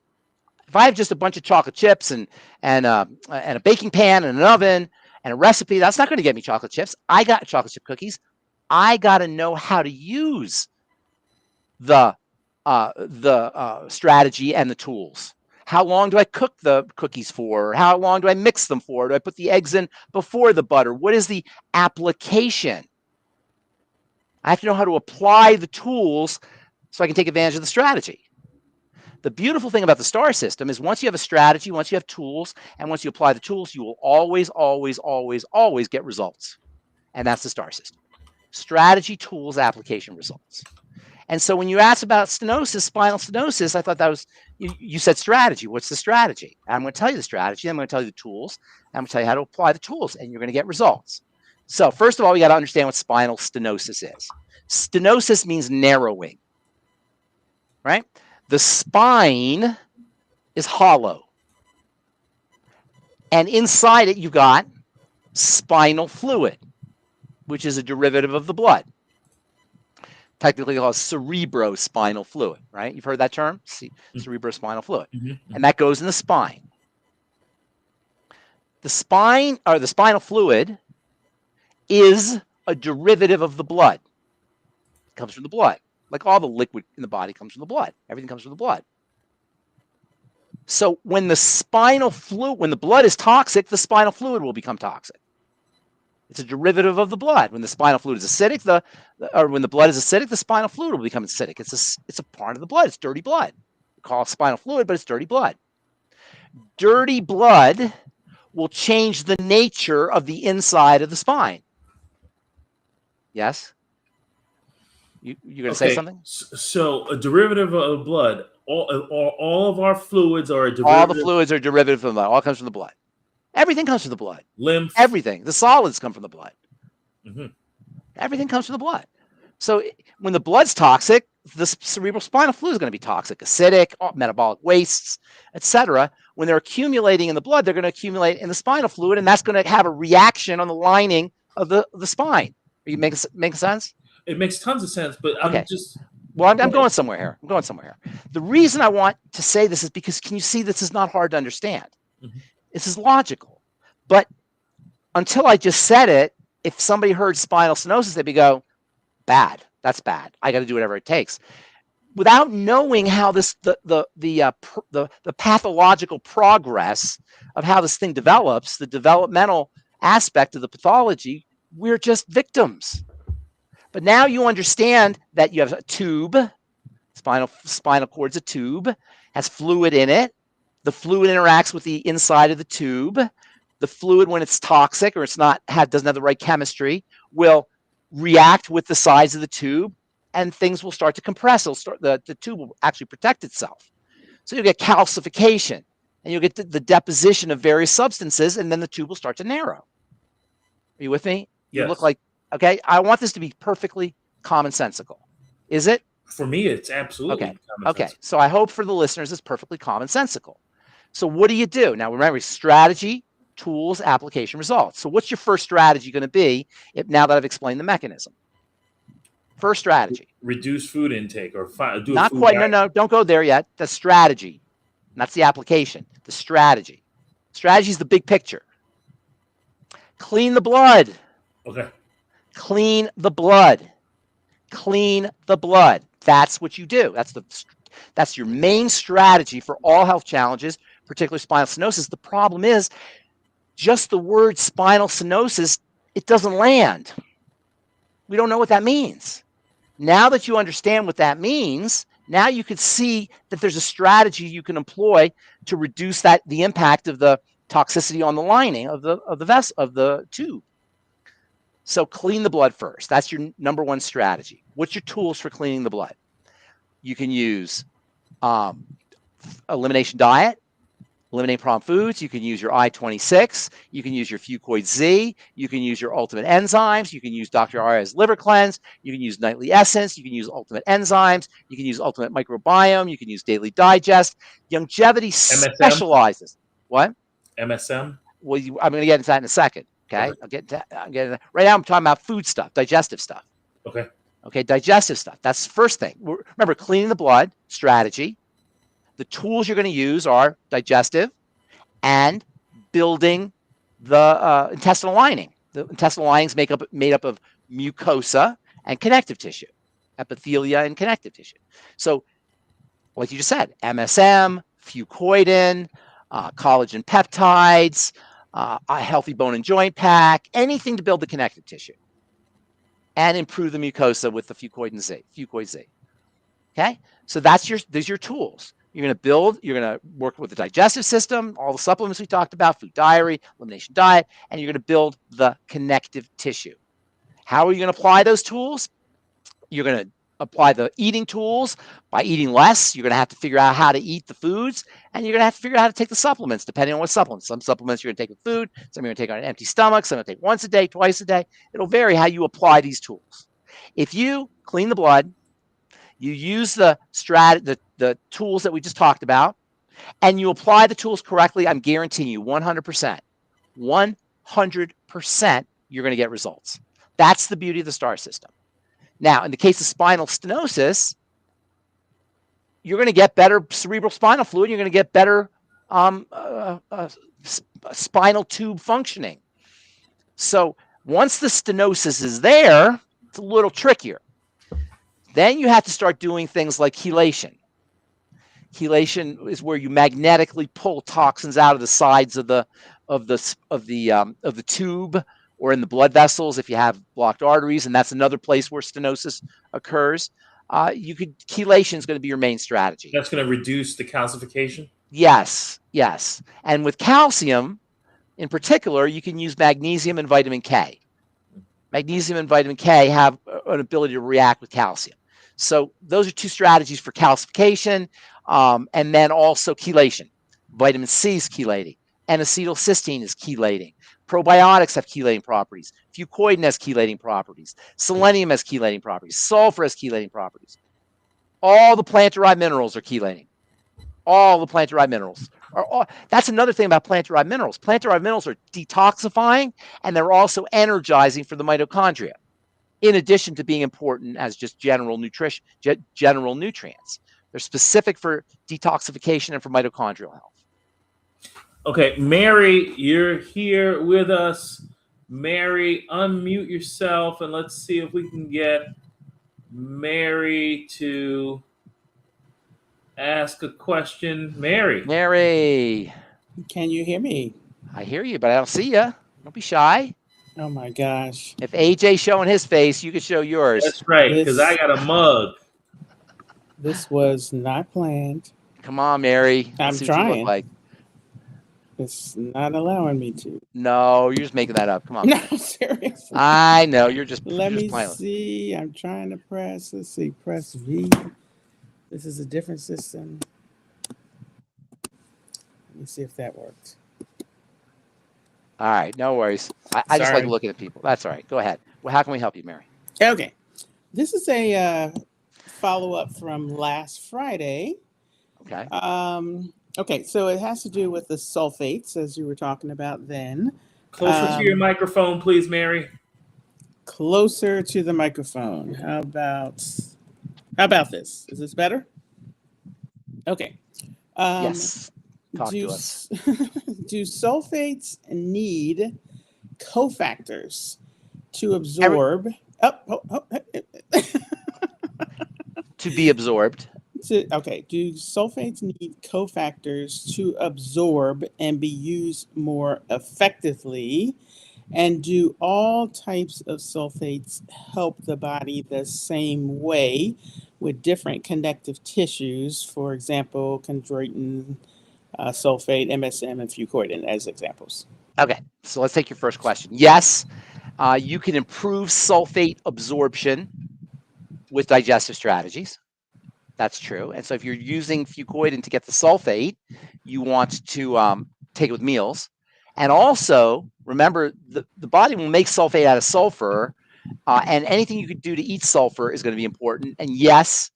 If I have just a bunch of chocolate chips and a baking pan and an oven and a recipe, that's not going to get me chocolate chips. I got chocolate chip cookies. I got to know how to use the strategy and the tools. How long do I cook the cookies for? How long do I mix them for? Do I put the eggs in before the butter? What is the application? I have to know how to apply the tools so I can take advantage of the strategy. The beautiful thing about the STAR system is once you have a strategy, once you have tools, and once you apply the tools, you will always, always, always, always get results. And that's the STAR system. Strategy, tools, application, results. And so when you asked about stenosis, spinal stenosis, I thought that was, you said strategy. What's the strategy? I'm going to tell you the strategy. I'm going to tell you the tools. I'm going to tell you how to apply the tools, and you're going to get results. So first of all, we got to understand what spinal stenosis is. Stenosis means narrowing, right? The spine is hollow. And inside it, you got spinal fluid, which is a derivative of the blood. Technically called cerebrospinal fluid, right? You've heard that term? Cerebrospinal fluid. And that goes in the spine. The spine, or the spinal fluid, is a derivative of the blood. It comes from the blood. Like all the liquid in the body comes from the blood. Everything comes from the blood. So when the spinal fluid, when the blood is toxic, the spinal fluid will become toxic. It's a derivative of the blood. When the spinal fluid is acidic, or when the blood is acidic, the spinal fluid will become acidic. It's a part of the blood. It's dirty blood. We call it spinal fluid, but it's dirty blood. Dirty blood will change the nature of the inside of the spine. Yes? You're going to say something? So a derivative of blood, all of our fluids are a derivative. All the fluids are derivative from the blood. All comes from the blood. Everything comes from the blood. Lymph. Everything. The solids come from the blood. Everything comes from the blood. So when the blood's toxic, the cerebrospinal fluid is going to be toxic, acidic, metabolic wastes, etc. When they're accumulating in the blood, they're going to accumulate in the spinal fluid, and that's going to have a reaction on the lining of the spine. Are you making sense? It makes tons of sense, but I'm just... Well, I'm going somewhere here. I'm going somewhere here. The reason I want to say this is because can you see this is not hard to understand? This is logical. But until I just said it, if somebody heard spinal stenosis, they'd go, bad. That's bad. I got to do whatever it takes. Without knowing how the pathological progress of how this thing develops, the developmental aspect of the pathology, we're just victims. But now you understand that you have a tube, spinal cord's a tube, has fluid in it. The fluid interacts with the inside of the tube. The fluid, when it's toxic or it's not doesn't have the right chemistry, will react with the size of the tube, and things will start to compress. The tube will actually protect itself. So you'll get calcification, and you'll get the deposition of various substances, and then the tube will start to narrow. Are you with me? Yes. You look like, okay, I want this to be perfectly commonsensical. Is it? For me, it's absolutely commonsensical. Okay, so I hope for the listeners it's perfectly commonsensical. So what do you do? Now remember, strategy, tools, application, results. So what's your first strategy going to be now that I've explained the mechanism? First strategy. Reduce food intake or do Not a food quite. diet. No, don't go there yet. The strategy. That's the application. The strategy. Strategy is the big picture. Clean the blood. Okay. Clean the blood. Clean the blood. That's what you do. That's your main strategy for all health challenges, particularly spinal stenosis. The problem is just the word spinal stenosis, it doesn't land. We don't know what that means. Now that you understand what that means, now you can see that there's a strategy you can employ to reduce the impact of the toxicity on the lining of the tube. So clean the blood first. That's your number one strategy. What's your tools for cleaning the blood? You can use elimination diet, eliminate problem foods. You can use your I-26. You can use your Fucoid Z. You can use your ultimate enzymes. You can use Dr. Aria's liver cleanse. You can use nightly essence. You can use ultimate enzymes. You can use ultimate microbiome. You can use daily digest. Longevity specializes. What? MSM? Well, I'm going to get into that in a second. Okay. I'll get into that. Right now I'm talking about food stuff, digestive stuff. Okay. Okay, digestive stuff. That's the first thing. Remember, cleaning the blood strategy. The tools you're going to use are digestive and building the intestinal lining. The intestinal lining is made up of mucosa and connective tissue, epithelia and connective tissue. So, like you just said, MSM, fucoidin, collagen peptides, a healthy bone and joint pack, anything to build the connective tissue and improve the mucosa with the Fucoid Z. Okay, so those are your tools. You're going to work with the digestive system, all the supplements we talked about, food diary, elimination diet, and you're going to build the connective tissue. How are you going to apply those tools? You're going to apply the eating tools by eating less. You're going to have to figure out how to eat the foods, and you're going to have to figure out how to take the supplements, depending on what supplements. Some supplements you're going to take with food, some you're going to take on an empty stomach, some you're going to take once a day, twice a day. It'll vary how you apply these tools. If you clean the blood, you use the tools that we just talked about, and you apply the tools correctly, I'm guaranteeing you 100%, 100% you're going to get results. That's the beauty of the STAR system. Now, in the case of spinal stenosis, you're going to get better cerebral spinal fluid. You're going to get better spinal tube functioning. So once the stenosis is there, it's a little trickier. Then you have to start doing things like chelation. Chelation is where you magnetically pull toxins out of the sides of the tube or in the blood vessels if you have blocked arteries, and that's another place where stenosis occurs. Chelation is going to be your main strategy. That's going to reduce the calcification? Yes. And with calcium, in particular, you can use magnesium and vitamin K. Magnesium and vitamin K have an ability to react with calcium. So those are two strategies for calcification, and then also chelation. Vitamin C is chelating. N-acetylcysteine is chelating. Probiotics have chelating properties. Fucoidin has chelating properties. Selenium has chelating properties. Sulfur has chelating properties. All the plant-derived minerals are chelating. All the plant-derived minerals are. That's another thing about plant-derived minerals. Plant-derived minerals are detoxifying, and they're also energizing for the mitochondria, in addition to being important as just general nutrition, general nutrients. They're specific for detoxification and for mitochondrial health. Okay, Mary, you're here with us. Mary, unmute yourself, and let's see if we can get Mary to ask a question. Mary. Can you hear me? I hear you, but I don't see you. Don't be shy. Oh my gosh. If AJ's showing his face, you can show yours. That's right, because I got a mug. This was not planned. Come on, Mary. I'm trying. It's not allowing me to. No, you're just making that up. Come on. No, seriously. I know. You're just. Let me playing. see. I'm trying to press. Let's see. Press V. This is a different system. Let me see if that worked. All right. No worries. I just like looking at people. That's all right. Go ahead. Well, how can we help you, Mary? Okay. This is a follow-up from last Friday. Okay. Okay, so it has to do with the sulfates, as you were talking about then. Closer to your microphone, please, Mary. Closer to the microphone. How about this? Is this better? Okay. Yes. Talk to us. Do sulfates need cofactors to absorb? To be absorbed. Okay. Do sulfates need cofactors to absorb and be used more effectively? And do all types of sulfates help the body the same way with different connective tissues? For example, chondroitin, sulfate, MSM, and fucoidan as examples. Okay, so let's take your first question. Yes, you can improve sulfate absorption with digestive strategies. That's true. And so if you're using fucoidan to get the sulfate, you want to take it with meals. And also, remember, the body will make sulfate out of sulfur, and anything you could do to eat sulfur is going to be important. And yes,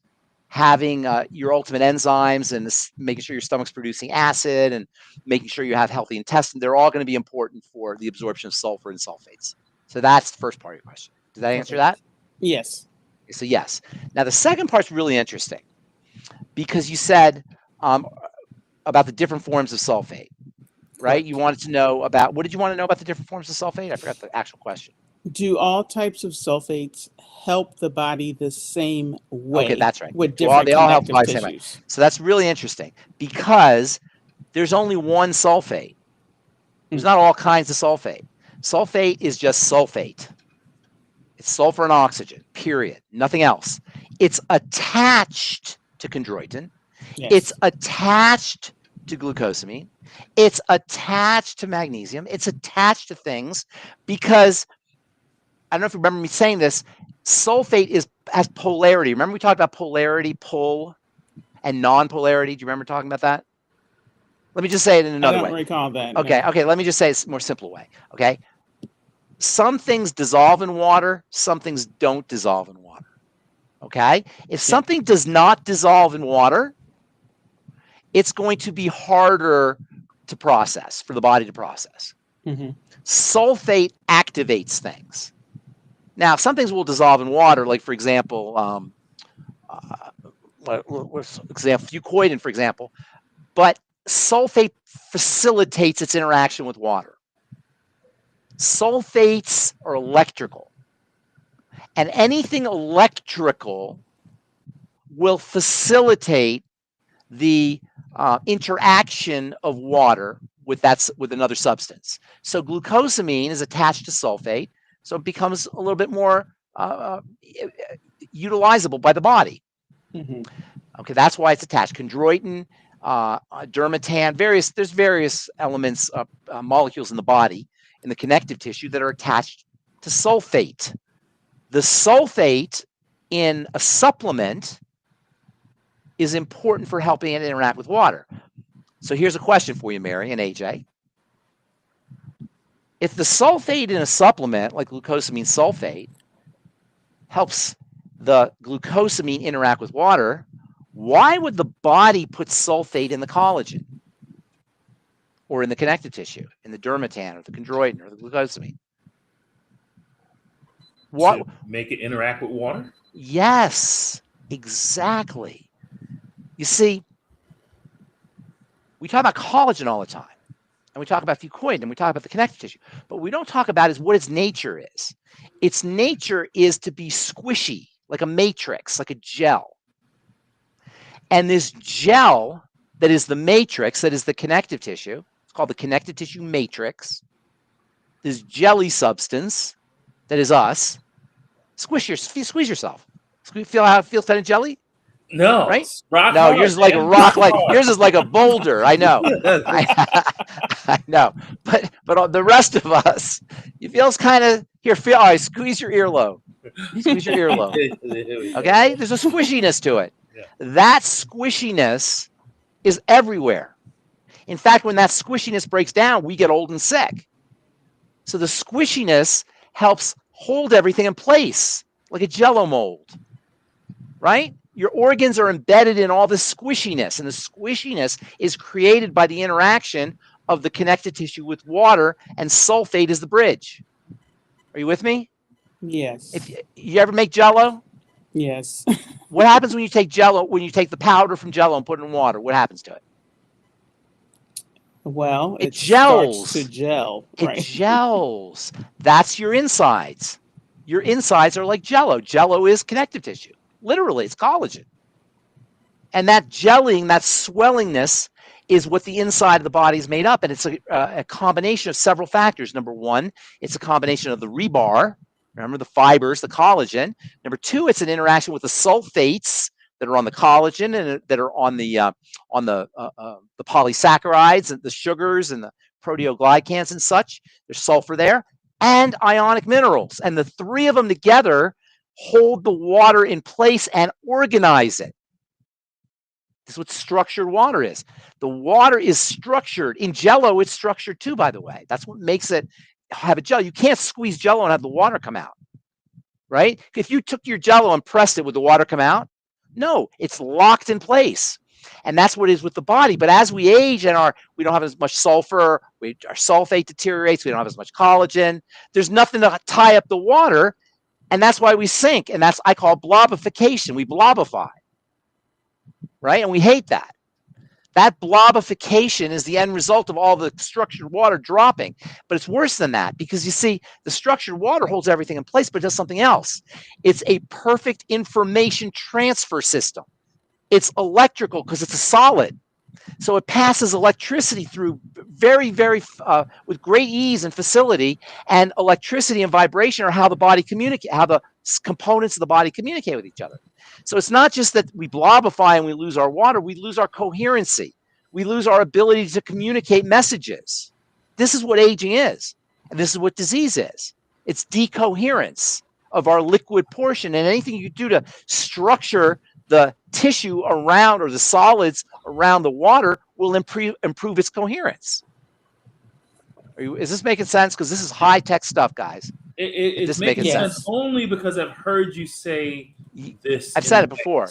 having your ultimate enzymes and making sure your stomach's producing acid and making sure you have healthy intestine, they're all going to be important for the absorption of sulfur and sulfates. So that's the first part of your question. Did that answer that? Yes. So yes. Now the second part's really interesting because you said about the different forms of sulfate, right? Correct. You wanted to know about, what did you want to know about the different forms of sulfate? I forgot the actual question. Do all types of sulfates help the body the same way? Okay, that's right. With different they all help the connective body the same way. tissues. So that's really interesting because there's only one sulfate. There's not all kinds of sulfate. Sulfate is just sulfate. It's sulfur and oxygen, period. Nothing else. It's attached to chondroitin. Yes. It's attached to glucosamine. It's attached to magnesium. It's attached to things because, I don't know if you remember me saying this, sulfate has polarity. Remember we talked about polarity, pull, and non-polarity? Do you remember talking about that? Let me just say it in another way. I don't recall that. Okay, no. okay. Let me just say it a more simple way. Okay. Some things dissolve in water. Some things don't dissolve in water. Okay. If something does not dissolve in water, it's going to be harder to process, for the body to process. Mm-hmm. Sulfate activates things. Now, some things will dissolve in water, like, for example, fucoidan, for example, but sulfate facilitates its interaction with water. Sulfates are electrical, and anything electrical will facilitate the interaction of water with another substance. So glucosamine is attached to sulfate, so it becomes a little bit more utilizable by the body. Mm-hmm. Okay, that's why it's attached. Chondroitin, dermatan, there's various elements, molecules in the body, in the connective tissue that are attached to sulfate. The sulfate in a supplement is important for helping it interact with water. So here's a question for you, Mary and AJ. If the sulfate in a supplement, like glucosamine sulfate, helps the glucosamine interact with water, why would the body put sulfate in the collagen? Or in the connective tissue, in the dermatan, or the chondroitin, or the glucosamine? What? To make it interact with water? Yes, exactly. You see, we talk about collagen all the time, and we talk about fucoidan, and we talk about the connective tissue, but what we don't talk about is what its nature is. Its nature is to be squishy, like a matrix, like a gel. And this gel that is the matrix, that is the connective tissue, it's called the connective tissue matrix, this jelly substance that is us, squeeze yourself. Feel how it feels kind of jelly? No, right? Rock no, hard, yours is like man. a rock. Like yours is like a boulder. I know. I know. But the rest of us, you feels kind of here. Squeeze your earlobe. Squeeze your earlobe. Okay, there's a squishiness to it. Yeah. That squishiness is everywhere. In fact, when that squishiness breaks down, we get old and sick. So the squishiness helps hold everything in place, like a Jell-O mold, right? Your organs are embedded in all this squishiness, and the squishiness is created by the interaction of the connective tissue with water, and sulfate is the bridge. Are you with me? Yes. If you ever make Jell-O, Yes. what happens when you take Jell-O, when you take the powder from Jell-O and put it in water? What happens to it? Well, It starts gels. to gel. It Right. gels. That's your insides. Your insides are like Jell-O. Jell-O is connective tissue. Literally, it's collagen. And that gelling, that swellingness, is what the inside of the body is made up. And it's a combination of several factors. Number one, it's a combination of the rebar. Remember the fibers, the collagen. Number two, it's an interaction with the sulfates that are on the collagen and that are on the polysaccharides and the sugars and the proteoglycans and such. There's sulfur there, and ionic minerals. And the three of them together hold the water in place and organize it. This is what structured water is. The water is structured. In Jell-O, it's structured too, by the way. That's what makes it have a gel. You can't squeeze Jell-O and have the water come out, right? If you took your Jell-O and pressed it, would the water come out? No, it's locked in place. And that's what it is with the body. But as we age and we don't have as much sulfur, our sulfate deteriorates, we don't have as much collagen, there's nothing to tie up the water, and that's why we sink. And I call blobification. We blobify, right? And we hate that. That blobification is the end result of all the structured water dropping. But it's worse than that, because you see, the structured water holds everything in place, but it does something else. It's a perfect information transfer system. It's electrical because it's a solid. So it passes electricity through very, very, with great ease and facility. And electricity and vibration are how the body communicates, how the components of the body communicate with each other. So it's not just that we blobify and we lose our water, we lose our coherency. We lose our ability to communicate messages. This is what aging is. And this is what disease is. It's decoherence of our liquid portion. And anything you do to structure the tissue around, or the solids around the water, will improve its coherence. Is this making sense? Because this is high-tech stuff, guys. It's making sense only because I've heard you say this. I've said it before.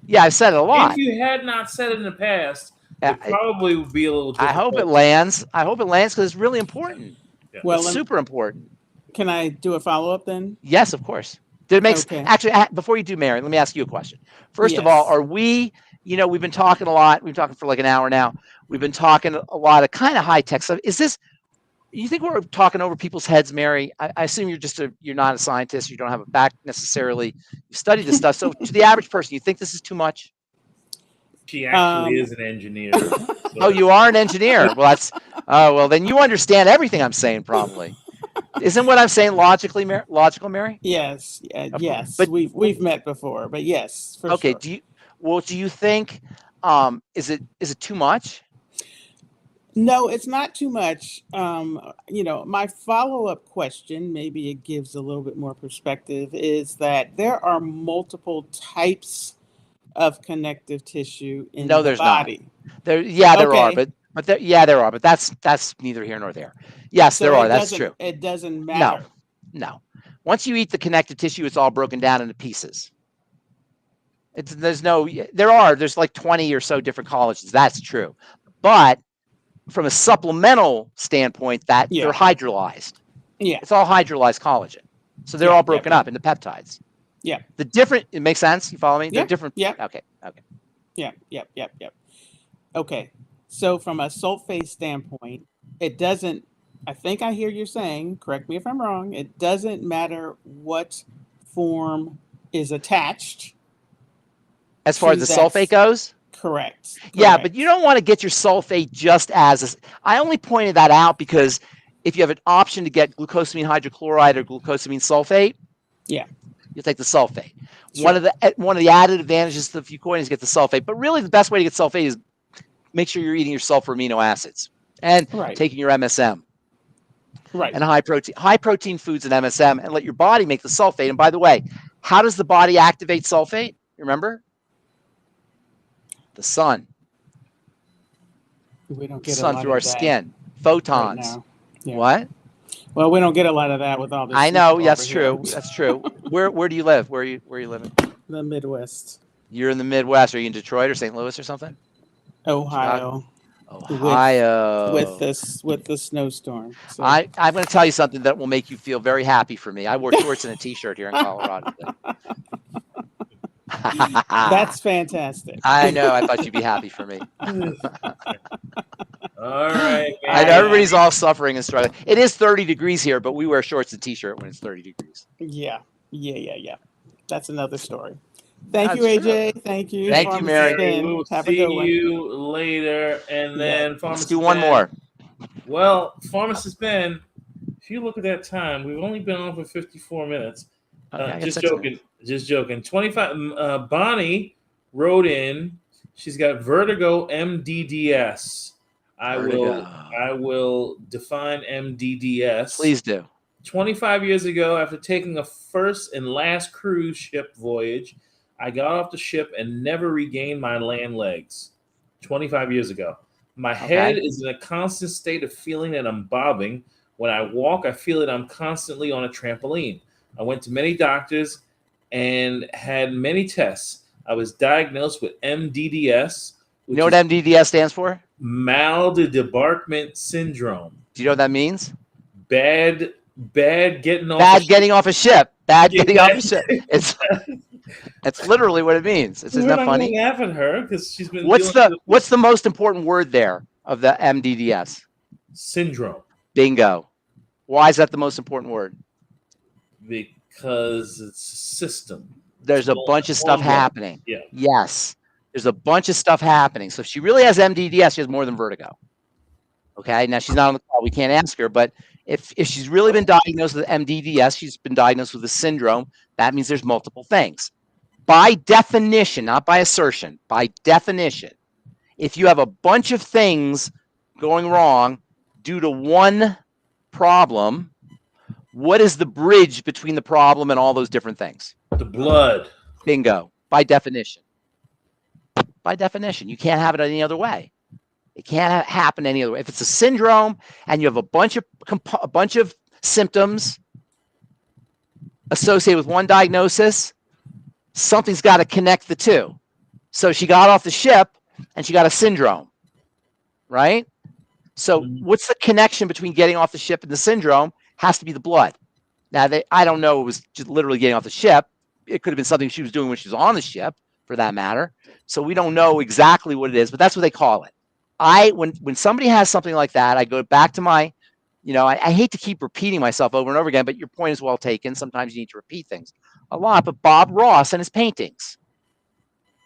Yeah, I've said it a lot. If you had not said it in the past, it probably would be a little difficult. I hope it lands. I hope it lands because it's really important. Yeah. Well, it's super important. Can I do a follow-up then? Yes, of course. Actually, before you do, Mary, let me ask you a question. First of all, are we, we've been talking a lot. We've been talking for like an hour now. We've been talking a lot of kind of high-tech stuff. You think we're talking over people's heads, Mary? I assume you're not a scientist. You don't have a back necessarily. You studied this stuff. So to the average person, you think this is too much? She actually is an engineer. So. Oh, you are an engineer. Well, then you understand everything I'm saying, probably. Isn't what I'm saying logical, Mary? Yes. Yes. But we've met before, but yes. Okay. Sure. Do you think is it too much? No, it's not too much. My follow-up question, maybe it gives a little bit more perspective, is that there are multiple types of connective tissue in the body. No, there's not. There are, but that's neither here nor there. Yes, so there are. That's true. It doesn't matter. No. Once you eat the connective tissue, it's all broken down into pieces. There's like 20 or so different collagens. That's true. But from a supplemental standpoint, they're hydrolyzed. Yeah. It's all hydrolyzed collagen. So they're all broken up into peptides. Yeah. It makes sense? You follow me? Yeah. They're different. Yeah. Okay. Yep. Okay. So from a sulfate standpoint, it doesn't, I think I hear you saying, correct me if I'm wrong, it doesn't matter what form is attached. As far as the sulfate goes? Correct. Yeah, but you don't want to get your sulfate just as I only pointed that out because if you have an option to get glucosamine hydrochloride or glucosamine sulfate, you'll take the sulfate. Sure. One of the added advantages of the fucoin is get the sulfate, but really the best way to get sulfate is make sure you're eating your sulfur amino acids and taking your MSM. Right. And high protein foods and MSM, and let your body make the sulfate. And by the way, how does the body activate sulfate? Remember? The sun. We don't get sun through our skin. Photons. Right yeah. What? Well, we don't get a lot of that with all this. I know. That's true. That's true. Where do you live? Where are you living? The Midwest. You're in the Midwest. Are you in Detroit or St. Louis or something? Ohio. Ohio. With the snowstorm. So. I'm going to tell you something that will make you feel very happy for me. I wore shorts and a t-shirt here in Colorado today. That's fantastic. I know. I thought you'd be happy for me. All right, man. I know everybody's all suffering and struggling. It is 30 degrees here, but we wear shorts and t-shirt when it's 30 degrees. Yeah. That's another story. Thank you, That's AJ. true. Thank you. Thank you, Mary. We'll Have a see good one. you later. And then Let's do one more. Well, Pharmacist Ben, if you look at that time, we've only been on for 54 minutes. Okay, Just joking. 25. Bonnie wrote in. She's got vertigo MDDS. I will define MDDS. Please do. 25 years ago, after taking a first and last cruise ship voyage, I got off the ship and never regained my land legs. 25 years ago. My head is in a constant state of feeling that I'm bobbing. When I walk, I feel that I'm constantly on a trampoline. I went to many doctors and had many tests. I was diagnosed with MDDS. You know what MDDS stands for? Maldebarkment syndrome. Do you know what that means? Bad getting off. Bad getting off a ship. Bad getting off a ship. It's literally what it means. Isn't that funny? I'm laughing at her because she's been. What's the most important word there of the MDDS? Syndrome. Bingo. Why is that the most important word? Because it's a system. There's a bunch of stuff happening. Yeah. Yes. There's a bunch of stuff happening. So if she really has MDDS, she has more than vertigo. Okay. Now she's not on the call. We can't ask her, but if she's really been diagnosed with MDDS, she's been diagnosed with a syndrome. That means there's multiple things. By definition, not by assertion, by definition, if you have a bunch of things going wrong due to one problem, what is the bridge between the problem and all those different things? The blood. Bingo. By definition. By definition. You can't have it any other way. It can't happen any other way. If it's a syndrome and you have a bunch of symptoms associated with one diagnosis, something's got to connect the two. So she got off the ship and she got a syndrome, right? So what's the connection between getting off the ship and the syndrome? Has to be the blood. Now, I don't know. It was just literally getting off the ship. It could have been something she was doing when she was on the ship, for that matter. So we don't know exactly what it is, but that's what they call it. When somebody has something like that, I go back to my, I hate to keep repeating myself over and over again, but your point is well taken. Sometimes you need to repeat things a lot. But Bob Ross and his paintings,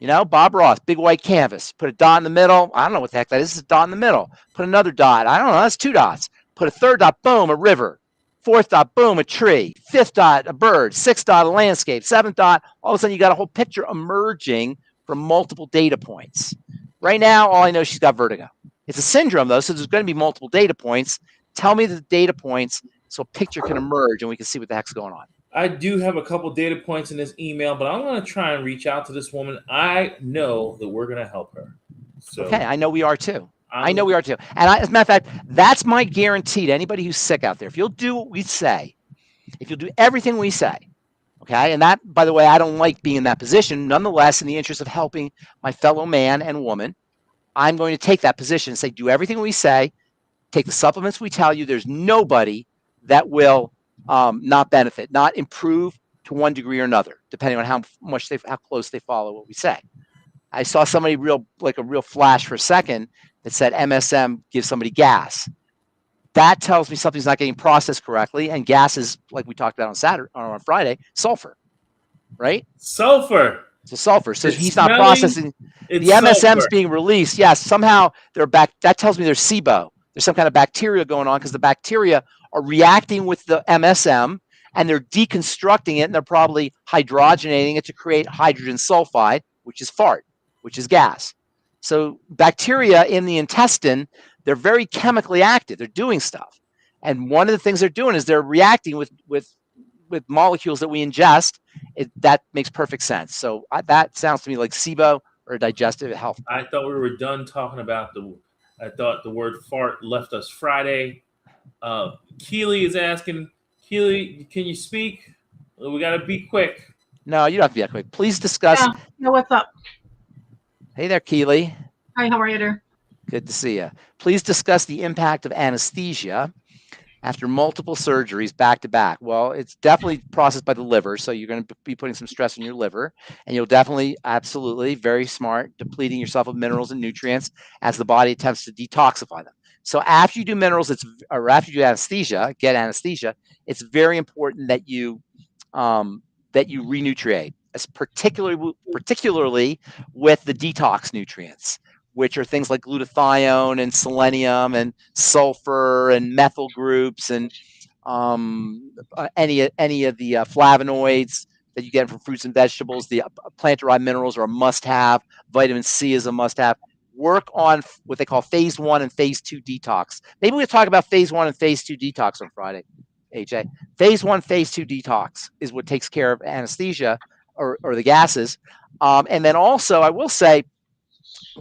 Bob Ross, big white canvas, put a dot in the middle. I don't know what the heck that is. It's a dot in the middle. Put another dot. I don't know. That's two dots. Put a third dot. Boom, a river. Fourth dot, boom, a tree. Fifth dot, a bird. Sixth dot, a landscape. Seventh dot, all of a sudden you got a whole picture emerging from multiple data points. Right now, all I know is she's got vertigo. It's a syndrome, though, so there's going to be multiple data points. Tell me the data points so a picture can emerge and we can see what the heck's going on. I do have a couple data points in this email, but I'm going to try and reach out to this woman. I know that we're going to help her. So okay, I know we are too. I know we are too. And as a matter of fact, that's my guarantee to anybody who's sick out there. If you'll do what we say, if you'll do everything we say, okay, and that, by the way, I don't like being in that position. Nonetheless, in the interest of helping my fellow man and woman, I'm going to take that position and say, do everything we say, take the supplements we tell you. There's nobody that will not benefit, not improve to one degree or another, depending on how close they follow what we say. I saw somebody like a real flash for a second that said MSM gives somebody gas. That tells me something's not getting processed correctly. And gas is, like we talked about on Friday, sulfur, right? Sulfur. So sulfur. So It's he's not smelling, processing. The MSM's being released. Yes, somehow that tells me there's SIBO. There's some kind of bacteria going on because the bacteria are reacting with the MSM and they're deconstructing it and they're probably hydrogenating it to create hydrogen sulfide, which is fart, which is gas. So bacteria in the intestine, they're very chemically active. They're doing stuff. And one of the things they're doing is they're reacting with molecules that we ingest. That makes perfect sense. So that sounds to me like SIBO or digestive health. I thought we were done talking about I thought the word fart left us Friday. Keely is asking, Keely, can you speak? We got to be quick. No, you don't have to be that quick. Please discuss. Yeah. No, what's up? Hey there, Keely. Hi, how are you there? Good to see you. Please discuss the impact of anesthesia after multiple surgeries back to back. Well, it's definitely processed by the liver, so you're going to be putting some stress on your liver, and you'll definitely, absolutely, very smart, depleting yourself of minerals and nutrients as the body attempts to detoxify them. So after you do minerals, or after you do anesthesia, get anesthesia, it's very important that you renutriate, as particularly with the detox nutrients, which are things like glutathione and selenium and sulfur and methyl groups and any of the flavonoids that you get from fruits and vegetables. The plant-derived minerals are a must-have. Vitamin C is a must-have. Work on what they call phase 1 and phase 2 detox. Maybe we'll talk about phase 1 and phase 2 detox on Friday, AJ. Phase 1, phase 2 detox is what takes care of anesthesia or the gases. And then also, I will say,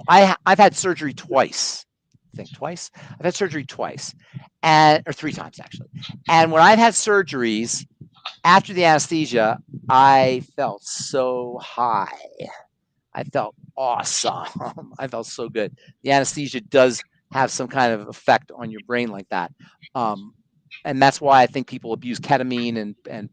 I've had surgery twice. I think twice. I've had surgery twice, or 3 times actually. And when I've had surgeries after the anesthesia, I felt so high. I felt awesome. I felt so good. The anesthesia does have some kind of effect on your brain like that. And that's why I think people abuse ketamine and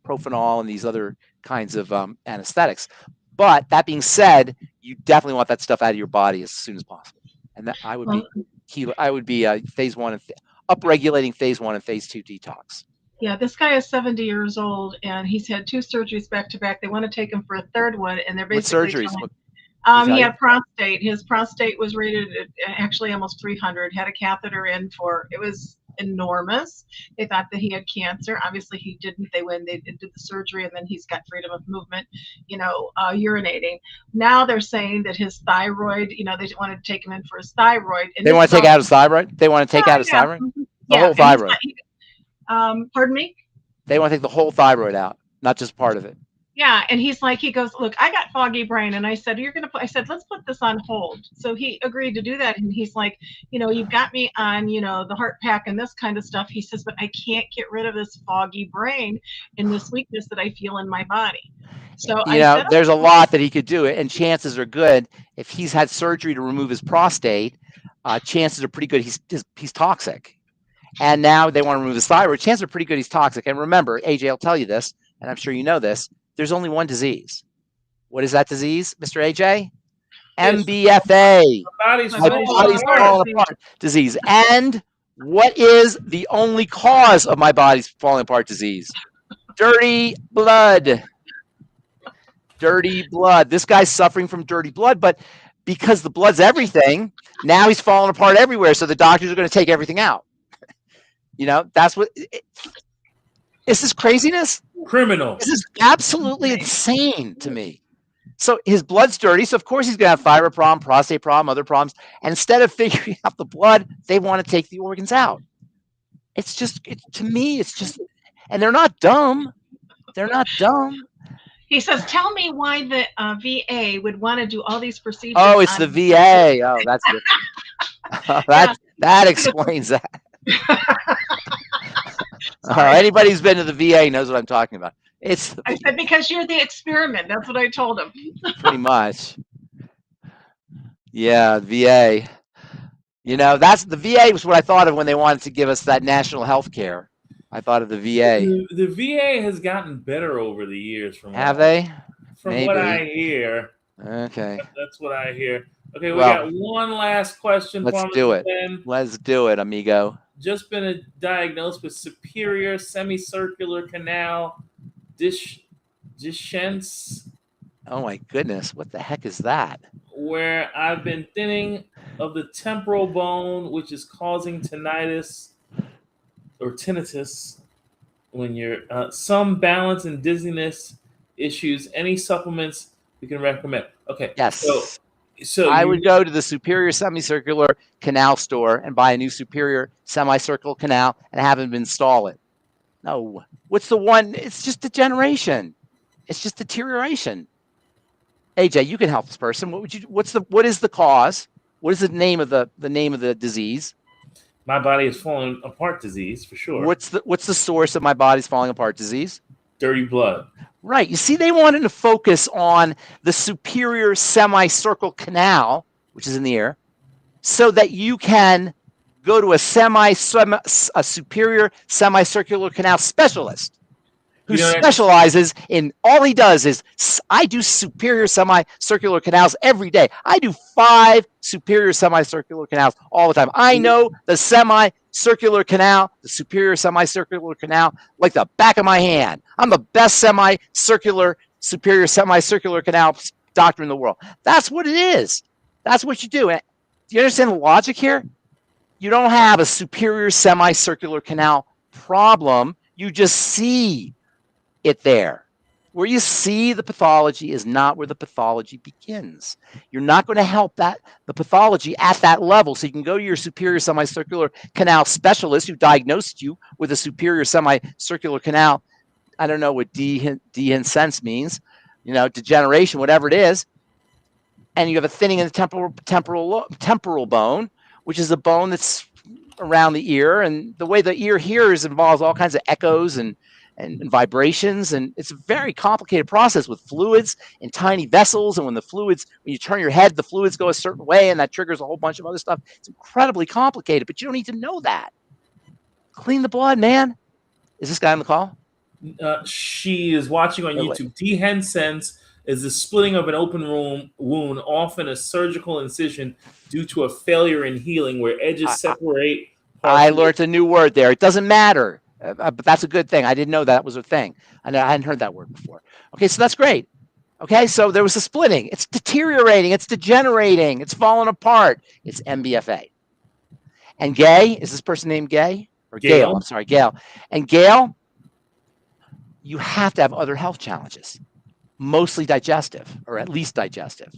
propanol and these other kinds of anesthetics. But that being said, you definitely want that stuff out of your body as soon as possible. And that I would be key. I would be phase 1 and upregulating phase 1 and phase 2 detox. Yeah, this guy is 70 years old, and he's had 2 surgeries back to back. They want to take him for a 3rd one, and they're basically what surgeries? He had prostate. His prostate was rated at actually almost 300. Had a catheter in for, it was enormous. They thought that he had cancer. Obviously, he didn't. They did the surgery, and then he's got freedom of movement, urinating. Now they're saying that his thyroid, they want to take him in for his thyroid. And they want to take out his thyroid? They want to take out his thyroid? The whole thyroid? Pardon me? They want to take the whole thyroid out, not just part of it. Yeah, and he goes, look, I got foggy brain, and I said, I said, let's put this on hold. So he agreed to do that, and he's like, you've got me on, the heart pack and this kind of stuff. He says, but I can't get rid of this foggy brain and this weakness that I feel in my body. So there's a lot that he could do, and chances are good if he's had surgery to remove his prostate. Chances are pretty good he's toxic, and now they want to remove his thyroid. Chances are pretty good he's toxic. And remember, AJ will tell you this, and I'm sure you know this. There's only one disease. What is that disease, Mr. AJ? MBFA. My body's falling apart disease. And what is the only cause of my body's falling apart disease? Dirty blood. Dirty blood. This guy's suffering from dirty blood, but because the blood's everything, now he's falling apart everywhere. So the doctors are going to take everything out. That's what. Is this craziness? Criminal. This is absolutely insane to me. So his blood's dirty, so of course he's going to have thyroid problem, prostate problem, other problems. And instead of figuring out the blood, they want to take the organs out. To me, it's just, and they're not dumb. They're not dumb. He says, tell me why the VA would want to do all these procedures. Oh, it's the VA. Oh, that's different. That explains that. Anybody who's been to the VA knows what I'm talking about. I said, because you're the experiment. That's what I told him. Pretty much. Yeah, VA. That's the VA was what I thought of when they wanted to give us that national health care. I thought of the VA. The VA has gotten better over the years. From what I hear. Okay. That's what I hear. Okay, we got one last question. Let's do it. Let's do it, amigo. Just been diagnosed with superior semicircular canal dehiscence. Oh my goodness, what the heck is that? Where I've been thinning of the temporal bone, which is causing tinnitus or tinnitus when you're some balance and dizziness issues. Any supplements you can recommend? Okay. Yes. So I would go to the superior semicircular canal store and buy a new superior semicircular canal and have them install it. No. What's the one? It's just degeneration. It's just deterioration. AJ, you can help this person. What is the cause? What is the name of the disease? My body is falling apart disease, for sure. What's the source of my body's falling apart disease? Dirty blood. Right. You see, they wanted to focus on the superior semicircle canal, which is in the ear, so that you can go to a superior semicircular canal specialist who specializes in, all he does is, I do superior semicircular canals every day. I do 5 superior semicircular canals all the time. I know the semicircular canal, the superior semicircular canal, like the back of my hand. I'm the best superior semicircular canal doctor in the world. That's what it is. That's what you do. Do you understand the logic here? You don't have a superior semicircular canal problem. You just see it there. Where you see the pathology is not where the pathology begins. You're not going to help the pathology at that level. So you can go to your superior semicircular canal specialist who diagnosed you with a superior semicircular canal. I don't know what dehiscence means, degeneration, whatever it is. And you have a thinning in the temporal bone, which is a bone that's around the ear. And the way the ear hears involves all kinds of echoes and vibrations, and it's a very complicated process with fluids and tiny vessels. And when you turn your head, the fluids go a certain way, and that triggers a whole bunch of other stuff. It's incredibly complicated, but you don't need to know that. Clean the blood, man. Is this guy on the call? She is watching on YouTube. Dehiscence is the splitting of an open wound, often a surgical incision due to a failure in healing where edges separate. I learned a new word there. It doesn't matter. But that's a good thing. I didn't know that was a thing. I hadn't heard that word before. Okay, so that's great. Okay, so there was a splitting. It's deteriorating. It's degenerating. It's falling apart. It's MBFA. And Gay, is this person named Gay? Or Gail? I'm sorry, Gail. And Gail, you have to have other health challenges, mostly digestive, or at least digestive.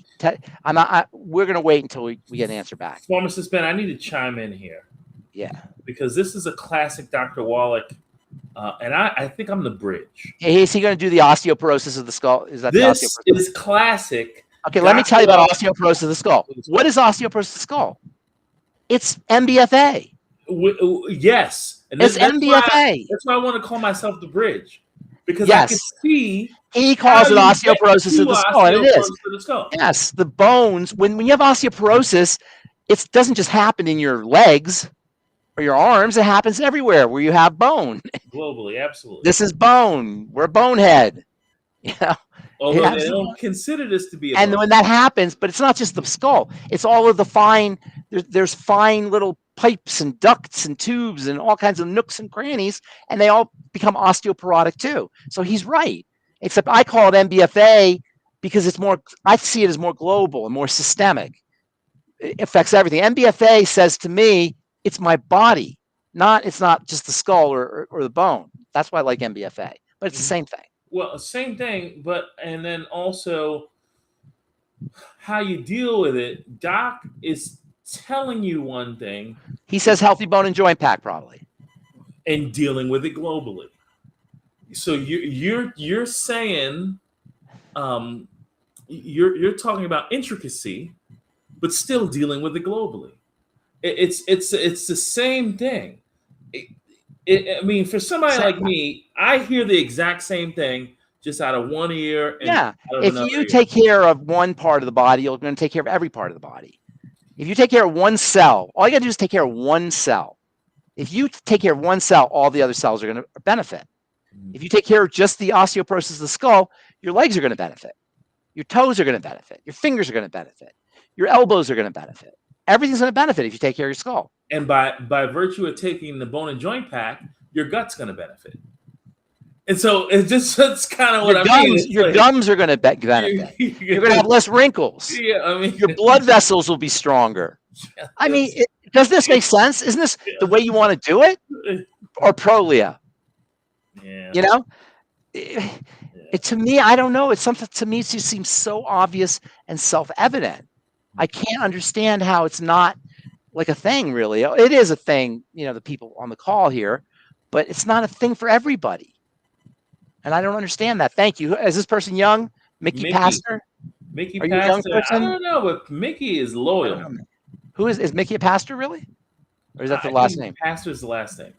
We're going to wait until we get an answer back. Pharmacist Ben, I need to chime in here. Yeah. Because this is a classic Dr. Wallach, and I think I'm the bridge. Is he going to do the osteoporosis of the skull? Is that this is classic? Okay, let me tell you about osteoporosis of the skull. What is osteoporosis of the skull? It's MBFA. Yes. And it's MBFA. That's why I want to call myself the bridge. Because I can see he calls it osteoporosis of the skull, and it is. Yes, the bones. When you have osteoporosis, it doesnn't just happen in your legs or your arms. It happens everywhere where you have bone. Globally, absolutely. This is bone. We're a bonehead. Although they don't consider this to be a and bone. when that happens, but it's not just the skull. It's all of the fine. There's fine little pipes and ducts and tubes and all kinds of nooks and crannies, and they all become osteoporotic too. So he's right. Except I call it MBFA because it's more. I see it as more global and more systemic. It affects everything. MBFA says to me, it's my body, it's not just the skull or the bone. That's why I like MBFA, but it's the same thing. Well, same thing, and then also how you deal with it. Doc is telling you one thing. He says healthy bone and joint pack probably. And dealing with it globally. So you're saying you're talking about intricacy, but still dealing with it globally. It's the same thing. I mean, for somebody like me, I hear the exact same thing just out of one ear. And if you take care of one part of the body, you're going to take care of every part of the body. If you take care of one cell, all you got to do is take care of one cell. If you take care of one cell, all the other cells are going to benefit. If you take care of just the osteoporosis of the skull, your legs are going to benefit. Your toes are going to benefit. Your fingers are going to benefit. Your elbows are going to benefit. Everything's going to benefit if you take care of your skull. And by virtue of taking the bone and joint pack, your gut's going to benefit. And so that's kind of what I mean. Your gums are going to benefit. You're going to have less wrinkles. Yeah, I mean, your blood vessels will be stronger. Yeah, I mean, does this make sense? Isn't this the way you want to do it? Or Prolia? Yeah. You know, to me, I don't know. It's something to me. It just seems so obvious and self-evident. I can't understand how it's not like a thing. Really, it is a thing. The people on the call here, but it's not a thing for everybody. And I don't understand that. Thank you. Is this person young? Mickey Pastor? Mickey Are Pastor? You a young person? I don't know, but Mickey is loyal. Who is Mickey a pastor really? Or is that the last name? Pastor is the last name.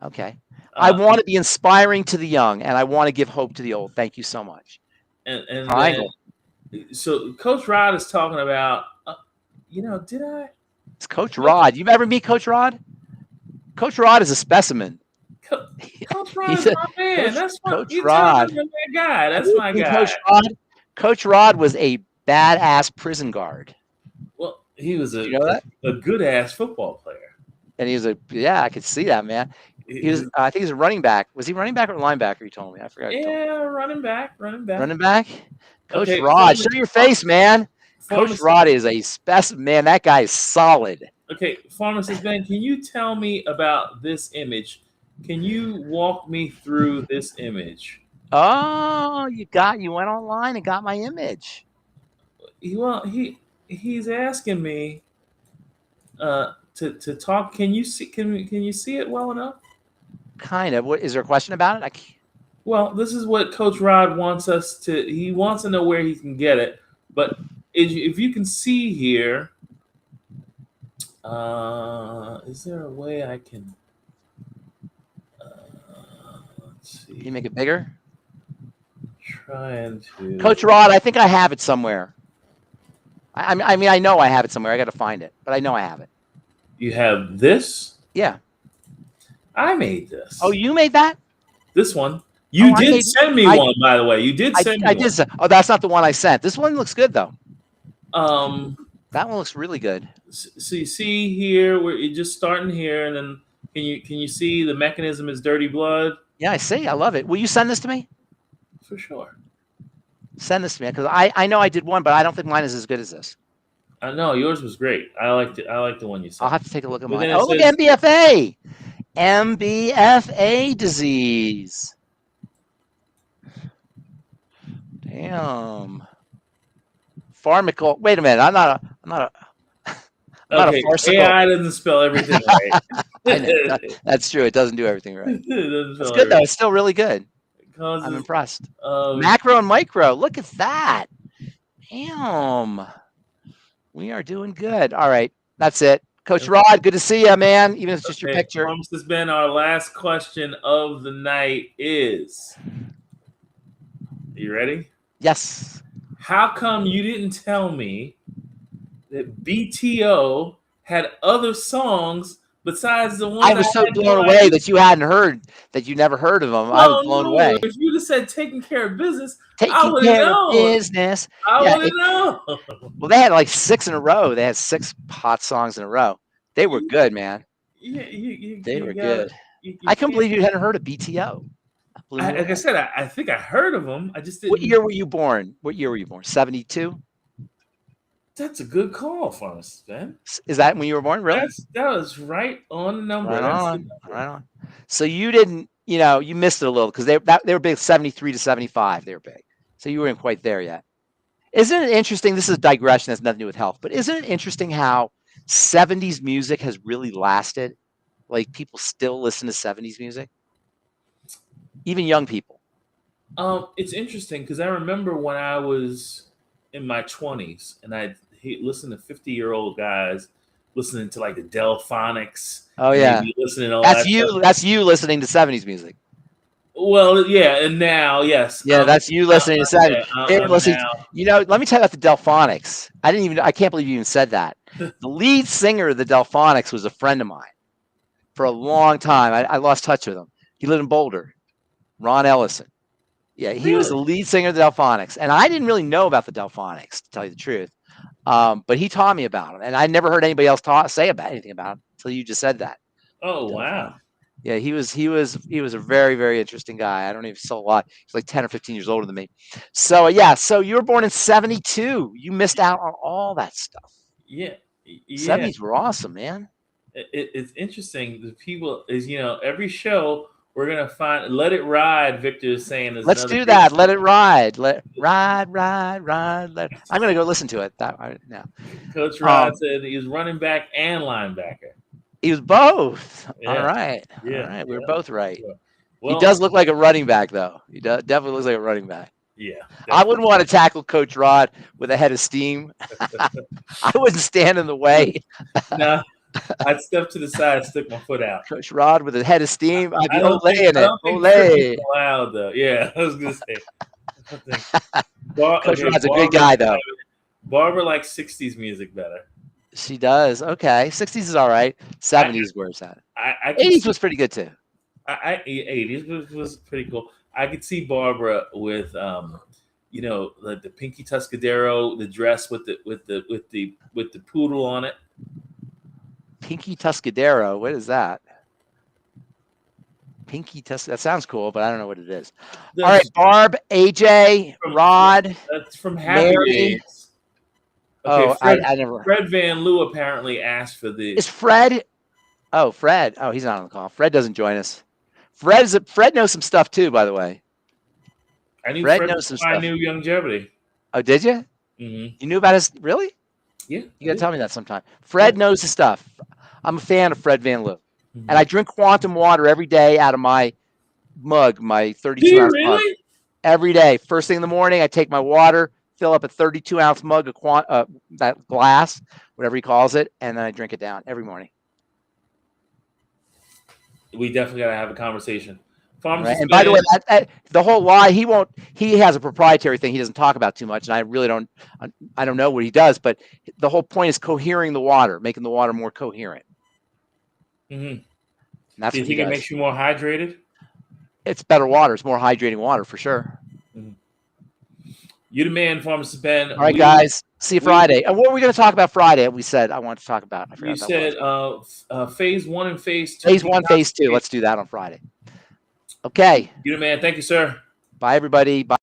Okay. I want to be inspiring to the young, and I want to give hope to the old. Thank you so much. And Triangle. So Coach Rod is talking about, did I? It's Coach Rod. You've ever meet Coach Rod? Coach Rod is a specimen. Coach Rod is my man. That's my Coach Rod. That guy. That's my guy. Coach Rod was a badass prison guard. Well, he was a good ass football player. And he was I could see that, man. He was. I think he was a running back. Was he running back or linebacker? You told me. I forgot. Yeah, running back. Running back. Coach Rod, show your face, man. Coach Rod is a specimen. Man, that guy is solid. Okay, Pharmacist Ben, can you tell me about this image? Can you walk me through this image? Oh, you went online and got my image. Well, he's asking me to talk. Can you see it well enough? Kind of. What is there a question about it? Well, this is what Coach Rod wants us to. He wants to know where he can get it. But if you can see here, is there a way I can? Let's see. Can you make it bigger? Trying to. Coach Rod, I think I have it somewhere. I mean, I know I have it somewhere. I got to find it, but I know I have it. You have this? Yeah. I made this. Oh, you made that? This one. You did send me one, by the way. You did send me one. I did. Oh, that's not the one I sent. This one looks good, though. That one looks really good. So you see here, you're just starting here, and then can you see the mechanism is dirty blood? Yeah, I see. I love it. Will you send this to me? For sure. Send this to me, because I know I did one, but I don't think mine is as good as this. I know yours was great. I liked it. I like the one you sent. I'll have to take a look at mine. Oh, look, MBFA. MBFA disease. Damn. Pharmacal. Wait a minute. I'm not a farcical. AI doesn't spell everything right. I know. That's true. It doesn't do everything right. It's good though. It's still really good. I'm impressed. Macro and micro. Look at that. Damn. We are doing good. All right. That's it. Coach Rod, good to see you, man. Even if it's just your picture. Pharmacist Ben, our last question of the night is, are you ready? Yes. How come you didn't tell me that BTO had other songs besides the one I was so blown away that you hadn't heard, that you never heard of them. I was blown away. If you'd have said taking care of business, I would have known. Business. I would have known. Well, they had like 6 in a row. They had 6 hot songs in a row. They were good, man. Yeah, they were good. I couldn't believe you hadn't heard of BTO. Like I said, I think I heard of them. I just didn't. What year were you born? 72? That's a good call, Pharmacist Ben. Is that when you were born? Really? That was right on the number. Right on. So you didn't, you missed it a little because they were big 73 to 75. They were big. So you weren't quite there yet. Isn't it interesting? This is a digression. That's nothing to do with health. But isn't it interesting how 70s music has really lasted? Like people still listen to 70s music? Even young people. It's interesting because I remember when I was in my 20s and I listened to 50-year-old guys listening to like the Delphonics. Oh yeah, listening to all that's you. Stuff. That's you listening to 70s music. Well, yeah, and now, yes. Yeah, that's you listening to 70s. Let me tell you about the Delphonics. I can't believe you even said that. The lead singer of the Delphonics was a friend of mine for a long time. I lost touch with him. He lived in Boulder. Ron Ellison. Yeah, he was the lead singer of the Delphonics. And I didn't really know about the Delphonics, to tell you the truth. But he taught me about them. And I never heard anybody else say anything about them until you just said that. Oh, wow. Yeah, he was a very, very interesting guy. I don't even saw a lot. He's like 10 or 15 years older than me. So so you were born in 72. You missed out on all that stuff. Yeah. 70s were awesome, man. It's interesting. The people is, every show we're gonna find Let It Ride, Victor is saying. Let's do that. Let it ride. Ride. I'm gonna go listen to it now. Coach Rod said he was running back and linebacker. He was both. Yeah. All right. Yeah. All right. We were both right. Yeah. Well, he does look like a running back, though. He definitely looks like a running back. Yeah. Definitely. I wouldn't want to tackle Coach Rod with a head of steam. I wouldn't stand in the way. No. I'd step to the side, stick my foot out. Coach Rod with a head of steam. I'd be I don't think Olay. allowed though. Yeah, I was gonna say. I don't think. Coach Rod's a good guy though. Barbara likes 60s music better. She does. Okay. 60s is all right. 70s where's that? 80s was pretty good too. 80s was pretty cool. I could see Barbara with like the Pinky Tuscadero, the dress with the poodle on it. Pinky Tuscadero. What is that? Pinky Tuscadero. That sounds cool, but I don't know what it is. All right, Barb, AJ, Rod. That's from Happy Days. Okay, I never. Fred Van Loo apparently asked for the. Is Fred? Oh, Fred. Oh, he's not on the call. Fred doesn't join us. Fred knows some stuff too, by the way. I knew Fred knows some stuff. I knew longevity. Oh, did you? Mm-hmm. You knew about his? Really? Yeah. You gotta tell me that sometime. Fred knows his stuff. I'm a fan of Fred Van Loo, and I drink quantum water every day out of my mug, my 32-ounce mug. Every day, first thing in the morning, I take my water, fill up a 32-ounce mug of that glass, whatever he calls it, and then I drink it down every morning. We definitely gotta have a conversation. Right. And by the way, the whole lie, he has a proprietary thing he doesn't talk about too much, and I really don't know what he does, but the whole point is cohering the water, making the water more coherent. Mm-hmm. That's Do you think it makes you more hydrated? It's better water. It's more hydrating water for sure. Mm-hmm. You the man, Pharmacist Ben. All right, guys. See you Friday. And what were we going to talk about Friday? We said I wanted to talk about. You said phase 1 and phase 2. Phase 1, phase 2. Let's do that on Friday. Okay. You the man. Thank you, sir. Bye, everybody. Bye.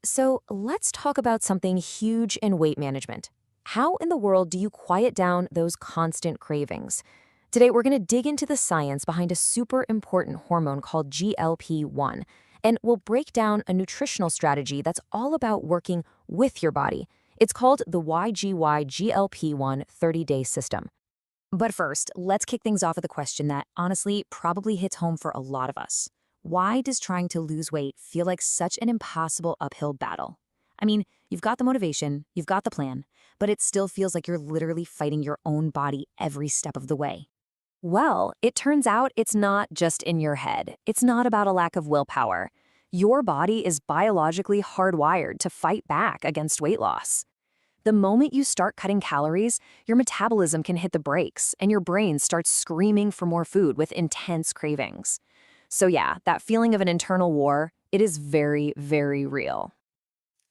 So let's talk about something huge in weight management. How in the world do you quiet down those constant cravings? Today, we're going to dig into the science behind a super important hormone called GLP-1, and we'll break down a nutritional strategy that's all about working with your body. It's called the YGY GLP-1 30-day system. But first, let's kick things off with a question that honestly probably hits home for a lot of us. Why does trying to lose weight feel like such an impossible uphill battle? I mean, you've got the motivation, you've got the plan, but it still feels like you're literally fighting your own body every step of the way. Well, it turns out it's not just in your head. It's not about a lack of willpower. Your body is biologically hardwired to fight back against weight loss. The moment you start cutting calories, your metabolism can hit the brakes, and your brain starts screaming for more food with intense cravings. So yeah, that feeling of an internal war, it is very, very real.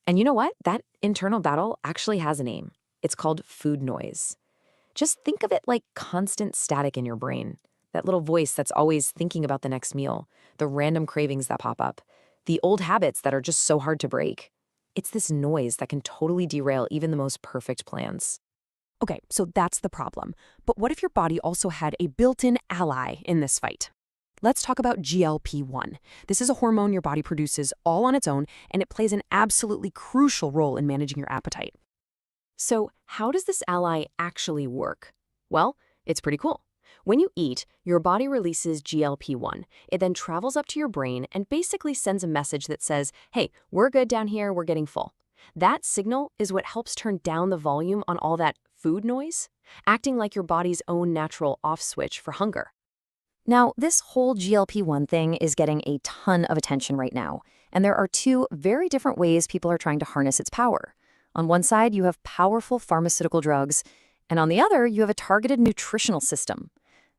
And you know what? That internal battle actually has a name. It's called food noise. Just think of it like constant static in your brain. That little voice that's always thinking about the next meal, the random cravings that pop up, the old habits that are just so hard to break. It's this noise that can totally derail even the most perfect plans. Okay, so that's the problem. But what if your body also had a built-in ally in this fight? Let's talk about GLP-1. This is a hormone your body produces all on its own, and it plays an absolutely crucial role in managing your appetite. So how does this ally actually work? Well, it's pretty cool. When you eat, your body releases GLP-1. It then travels up to your brain and basically sends a message that says, hey, we're good down here, we're getting full. That signal is what helps turn down the volume on all that food noise, acting like your body's own natural off switch for hunger. Now, this whole GLP-1 thing is getting a ton of attention right now, and there are two very different ways people are trying to harness its power. On one side, you have powerful pharmaceutical drugs, and on the other, you have a targeted nutritional system.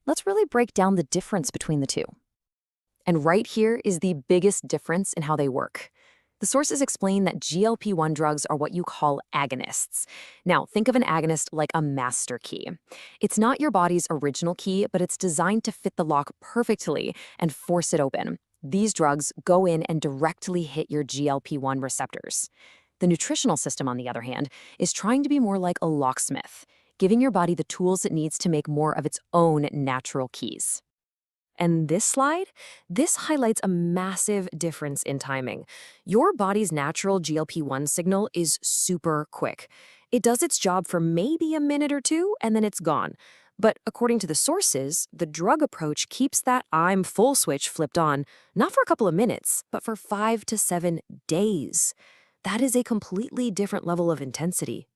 Let's really break down the difference between the two. And right here is the biggest difference in how they work. The sources explain that GLP-1 drugs are what you call agonists. Now, think of an agonist like a master key. It's not your body's original key, but it's designed to fit the lock perfectly and force it open. These drugs go in and directly hit your GLP-1 receptors. The nutritional system, on the other hand, is trying to be more like a locksmith, giving your body the tools it needs to make more of its own natural keys. And this slide? This highlights a massive difference in timing. Your body's natural GLP-1 signal is super quick. It does its job for maybe a minute or two, and then it's gone. But according to the sources, the drug approach keeps that I'm full switch flipped on, not for a couple of minutes, but for 5 to 7 days. That is a completely different level of intensity.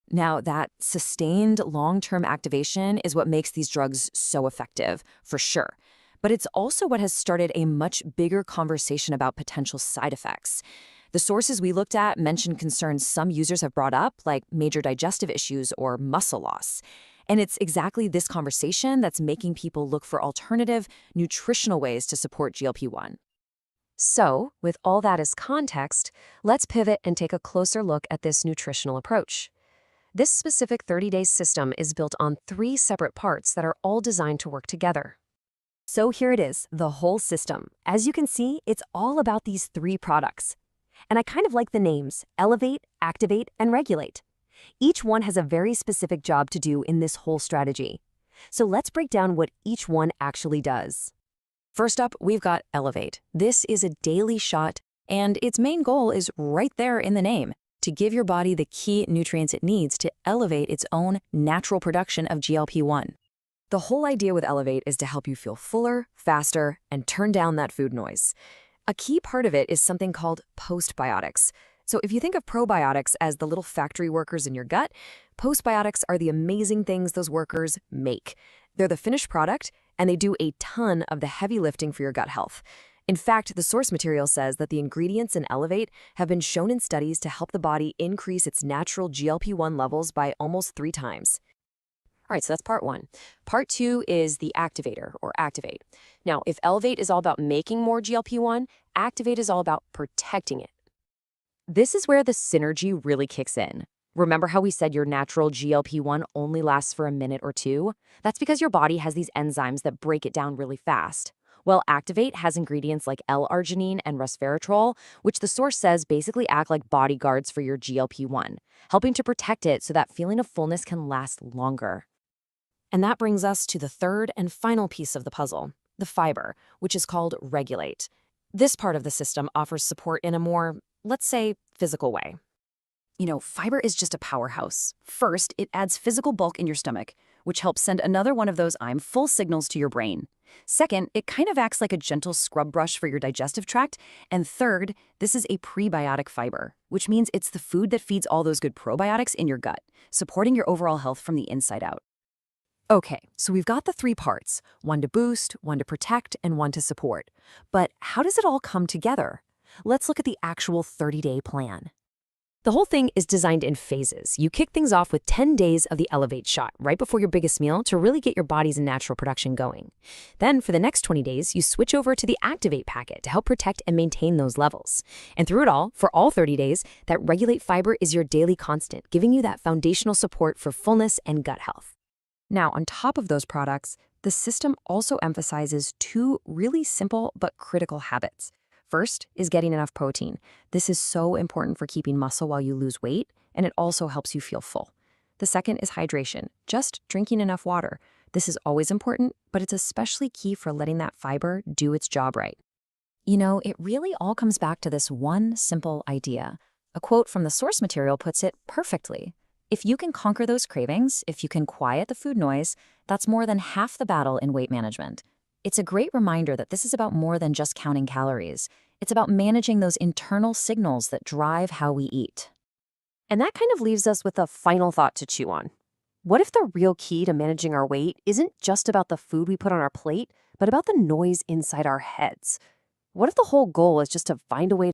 Now, that sustained long-term activation is what makes these drugs so effective, for sure. But it's also what has started a much bigger conversation about potential side effects. The sources we looked at mentioned concerns some users have brought up, like major digestive issues or muscle loss. And it's exactly this conversation that's making people look for alternative, nutritional ways to support GLP-1. So, with all that as context, let's pivot and take a closer look at this nutritional approach. This specific 30-day system is built on 3 separate parts that are all designed to work together. So here it is, the whole system. As you can see, it's all about these 3 products. And I kind of like the names, Elevate, Activate, and Regulate. Each one has a very specific job to do in this whole strategy. So let's break down what each one actually does. First up, we've got Elevate. This is a daily shot, and its main goal is right there in the name, to give your body the key nutrients it needs to elevate its own natural production of GLP-1. The whole idea with Elevate is to help you feel fuller, faster, and turn down that food noise. A key part of it is something called postbiotics. So if you think of probiotics as the little factory workers in your gut, postbiotics are the amazing things those workers make. They're the finished product, and they do a ton of the heavy lifting for your gut health. In fact, the source material says that the ingredients in Elevate have been shown in studies to help the body increase its natural GLP-1 levels by almost 3 times. All right, so that's part 1. Part 2 is the activator, or activate. Now, if Elevate is all about making more GLP-1, activate is all about protecting it. This is where the synergy really kicks in. Remember how we said your natural GLP-1 only lasts for a minute or 2? That's because your body has these enzymes that break it down really fast. Well, Activate has ingredients like L-arginine and resveratrol, which the source says basically act like bodyguards for your GLP-1, helping to protect it so that feeling of fullness can last longer. And that brings us to the third and final piece of the puzzle, the fiber, which is called Regulate. This part of the system offers support in a more, let's say, physical way. You know, fiber is just a powerhouse. First, it adds physical bulk in your stomach, which helps send another one of those I'm full signals to your brain. Second, it kind of acts like a gentle scrub brush for your digestive tract. And third, this is a prebiotic fiber, which means it's the food that feeds all those good probiotics in your gut, supporting your overall health from the inside out. Okay, so we've got the 3 parts, one to boost, one to protect, and one to support. But how does it all come together? Let's look at the actual 30-day plan. The whole thing is designed in phases. You kick things off with 10 days of the Elevate shot right before your biggest meal to really get your body's natural production going. Then for the next 20 days, you switch over to the Activate packet to help protect and maintain those levels. And through it all, for all 30 days, that Regulate fiber is your daily constant, giving you that foundational support for fullness and gut health. Now, on top of those products, the system also emphasizes 2 really simple but critical habits. First is getting enough protein. This is so important for keeping muscle while you lose weight, and it also helps you feel full. The second is hydration, just drinking enough water. This is always important, but it's especially key for letting that fiber do its job right. You know, it really all comes back to this one simple idea. A quote from the source material puts it perfectly. If you can conquer those cravings, if you can quiet the food noise, that's more than half the battle in weight management. It's a great reminder that this is about more than just counting calories. It's about managing those internal signals that drive how we eat. And that kind of leaves us with a final thought to chew on. What if the real key to managing our weight isn't just about the food we put on our plate, but about the noise inside our heads? What if the whole goal is just to find a way